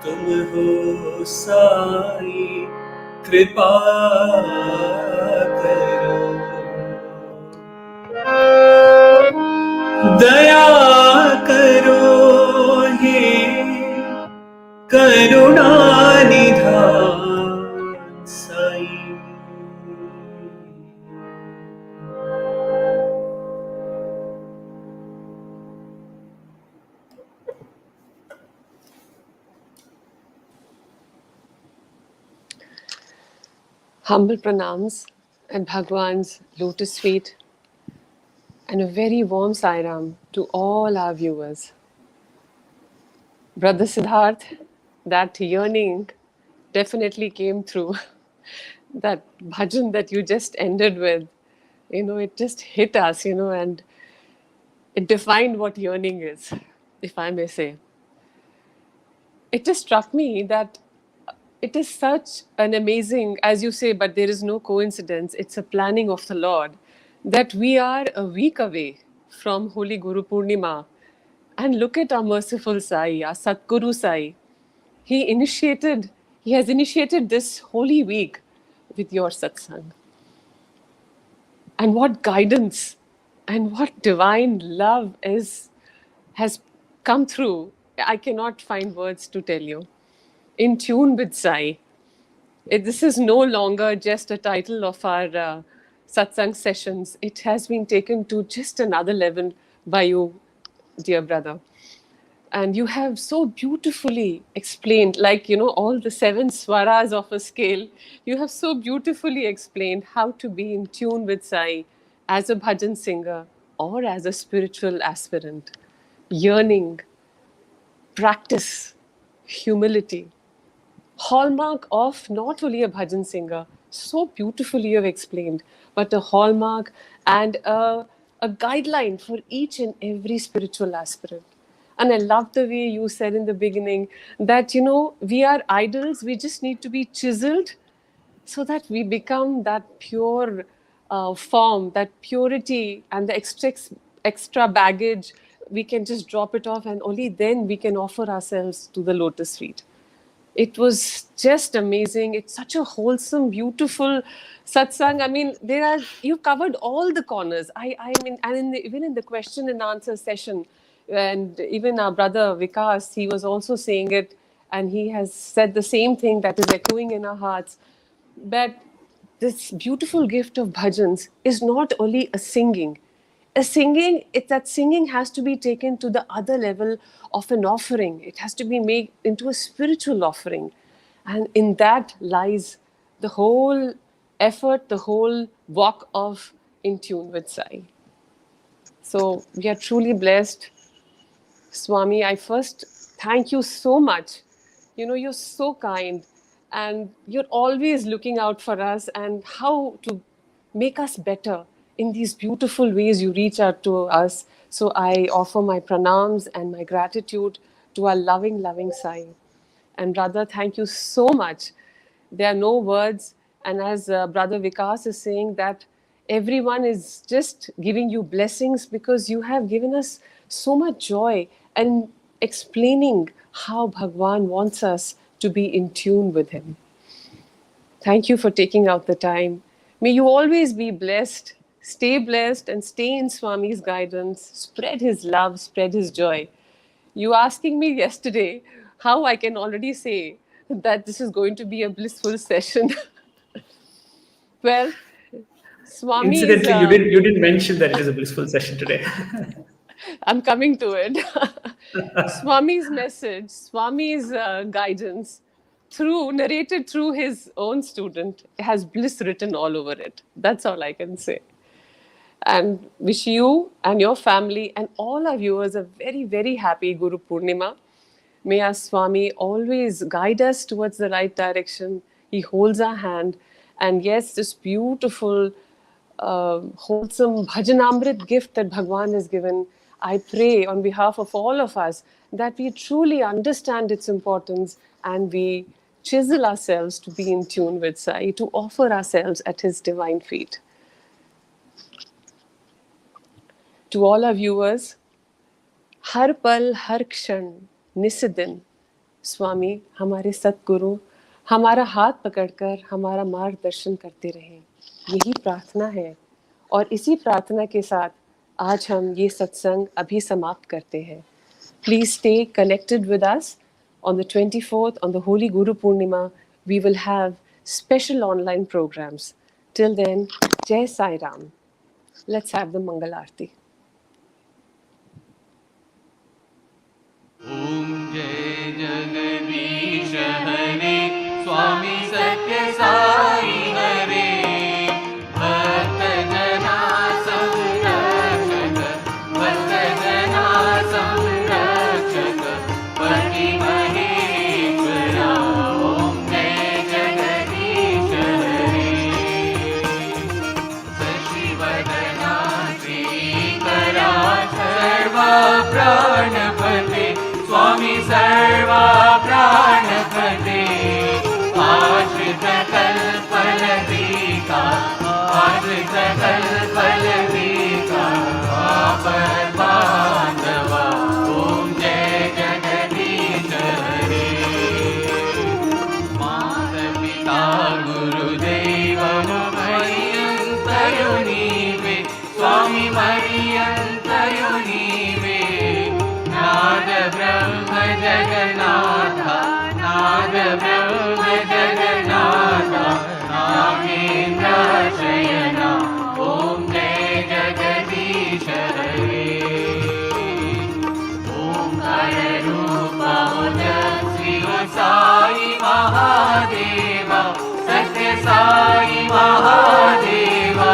Speaker 3: तुम हो साई कृपा करो। दया करो ये करुणा निधान Sai.
Speaker 4: Humble pranams and Bhagwan's Lotus Feet, and a very warm Sai Ram to all our viewers. Brother Siddharth, that yearning definitely came through. That bhajan that you just ended with, it just hit us, and it defined what yearning is, if I may say. It just struck me that it is such an amazing, as you say, but there is no coincidence. It's a planning of the Lord that we are a week away from Holy Guru Purnima. And look at our merciful Sai, our Satguru Sai. He has initiated this holy week with your satsang. And what guidance and what divine love has come through. I cannot find words to tell you. In tune with Sai. This is no longer just a title of our satsang sessions. It has been taken to just another level by you, dear brother. And you have so beautifully explained, like, all the 7 swaras of a scale, you have so beautifully explained how to be in tune with Sai as a bhajan singer or as a spiritual aspirant. Yearning, practice, humility. Hallmark of not only a bhajan singer, so beautifully you have explained, but a hallmark and a guideline for each and every spiritual aspirant. And I love the way you said in the beginning that, we are idols, we just need to be chiseled so that we become that pure form, that purity and the extra baggage, we can just drop it off and only then we can offer ourselves to the lotus feet. It was just amazing. It's such a wholesome, beautiful satsang. I mean, you covered all the corners. I mean, and even in the question and answer session, and even our brother Vikas, he was also saying it, and he has said the same thing that is echoing in our hearts, that this beautiful gift of bhajans is not only a singing. that singing has to be taken to the other level of an offering. It has to be made into a spiritual offering. And in that lies the whole effort, the whole walk of In Tune with Sai. So we are truly blessed. Swami, I first thank you so much. You're so kind and you're always looking out for us and how to make us better in these beautiful ways you reach out to us. So I offer my pranams and my gratitude to our loving, loving Sai. And brother, thank you so much. There are no words. And as Brother Vikas is saying, that everyone is just giving you blessings because you have given us so much joy and explaining how Bhagwan wants us to be in tune with him. Thank you for taking out the time. May you always be blessed, and stay in Swami's guidance, spread his love, spread his joy. You asking me yesterday how I can already say that this is going to be a blissful session. Well, Swami
Speaker 3: Incidentally, you didn't mention that it is a blissful session today.
Speaker 4: I'm coming to it. Swami's message, Swami's guidance, narrated through his own student, has bliss written all over it. That's all I can say. And wish you and your family and all our viewers a very, very happy Guru Purnima. May our Swami always guide us towards the right direction. He holds our hand. And yes, this beautiful, wholesome bhajanamrit gift that Bhagwan has given, I pray on behalf of all of us that we truly understand its importance and we chisel ourselves to be in tune with Sai, to offer ourselves at his divine feet. To all our viewers, har pal, har kshan, निस्दिन स्वामी हमारे सतगुरु हमारा हाथ पकड़कर हमारा मार्गदर्शन करते रहें, यही प्रार्थना है। और इसी प्रार्थना के साथ आज हम ये सत्संग अभी समाप्त करते हैं। Please stay connected with us. On the 24th, on the Holy Guru Purnima, we will have special online programs. Till then, Jai Sai Ram. Let's have the Mangal Aarti.
Speaker 5: Om Jai Jagadish Hare Swami Sathya Sai Hare Bhakta Jana Samrakshaka Bhakta Jana Samrakshaka Pati Maheshwara Om Jai Jagadish Hare Sashi Vadana Srikara Sarva Pranapate Swami Sarva Pranapate Ashrita Kalpaladika Ashrita Kalpaladika Apar Bandhava Om Jai Jagadish Hare Mata Pita Guru Deva Mariyantayo Nive Swami Mariyantayo Nive Nada Brahma Jagannatha Nada Brahma Jagannatha Nagendra Shayana Om Jai Jagadish Hare Om Kara Rupa Uja Sri Sai Mahadeva Sathya Sai Mahadeva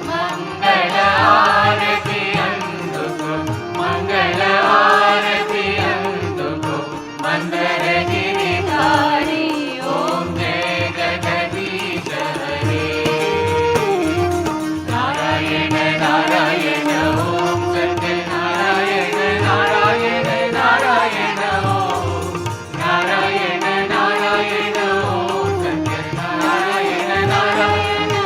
Speaker 5: Mangala Arati Anduko Mangala Arati Anduko Mandara Giridhari Om Jai Jagadish Hare Narayana Narayana Om Satya Narayana Narayana Narayana Om Narayana Narayana Om Satya Narayana Narayana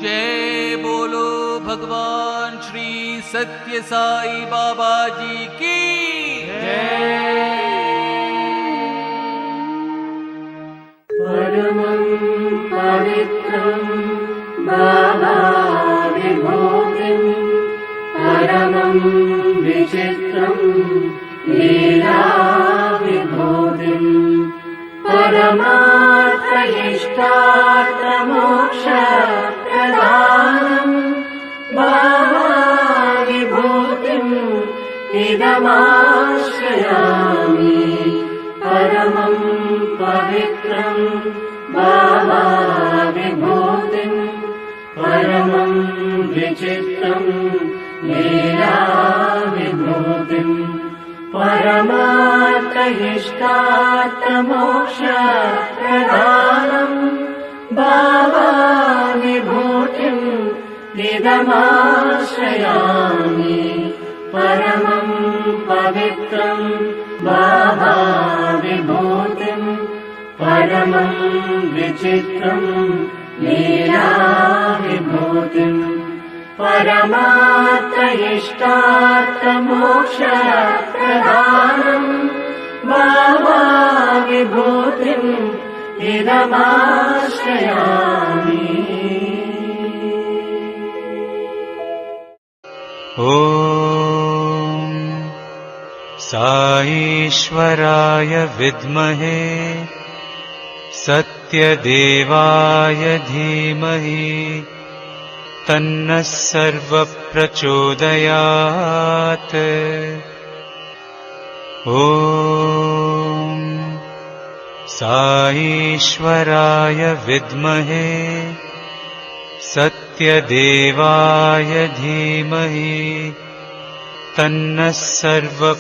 Speaker 5: जय बोलो भगवान श्री सत्य साई बाबा जी की
Speaker 1: परमं पवित्रं बाबा विभूतिं परमं विचित्रं लीला विभूतिं परमार्थ इष्टार्थ मोक्ष प्रदानं बाबा विभूतिम् इदमाश्रयामि परमं पवित्रं बाबा विभूतिं परमं विचित्रं लीला विभूतिं परमार्थ इष्टार्थ मोक्ष प्रदानं बाबा विभूतिम् इदमाश्रयामि परमं पवित्रं बाबा विभूतिं परमं विचित्रं लीला विभूतिं परमार्थ इष्टार्थ मोक्ष प्रदानं बाबा विभूतिम् इदमाश्रयामि
Speaker 6: ॐ साईश्वराय विद्महे सत्यदेवाय धीमहि तन्नः सर्वप्रचोदयात् ॐ साईश्वराय विद्महे सत्यदेवाय धीमहि तन्नः सर्वप्रचोदयात्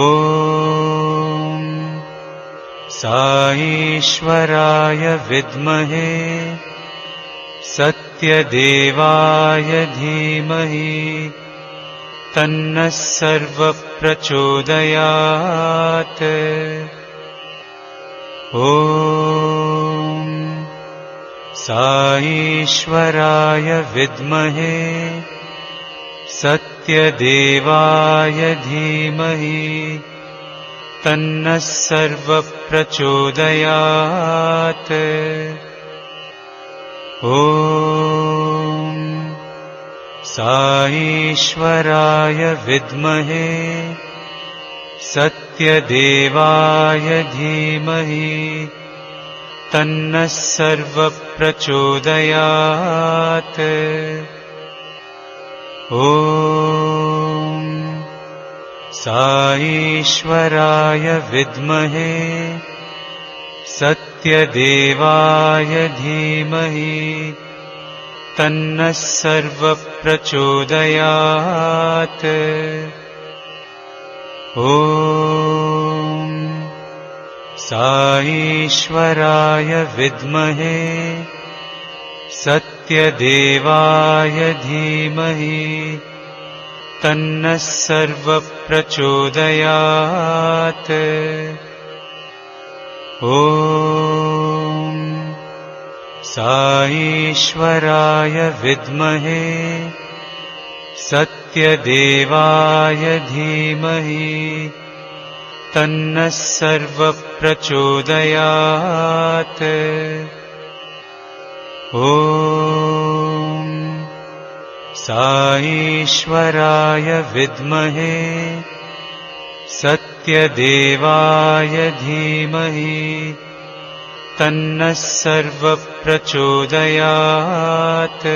Speaker 6: ॐ साईश्वराय विद्महे सत्यदेवाय धीमहि तन्नः सर्वप्रचोदयात् ॐ साईश्वराय विद्महे सत्यदेवाय धीमहि तन्नः सर्वप्रचोदयात् ॐ साईश्वराय विद्महे सत्यदेवाय धीमहि तन्नः सर्वप्रचोदयात् ॐ साईश्वराय विद्महे सत्यदेवाय धीमहि तन्नः सर्वप्रचोदयात् ॐ साईश्वराय विद्महे सत्यदेवाय धीमहि तन्नः सर्वप्रचोदयात् ॐ साईश्वराय विद्महे सत्यदेवाय धीमहि तन्नः सर्वप्रचोदयात्। ॐ साईश्वराय विद्महे सत्यदेवाय धीमहि तन्नः सर्वप्रचोदयात्।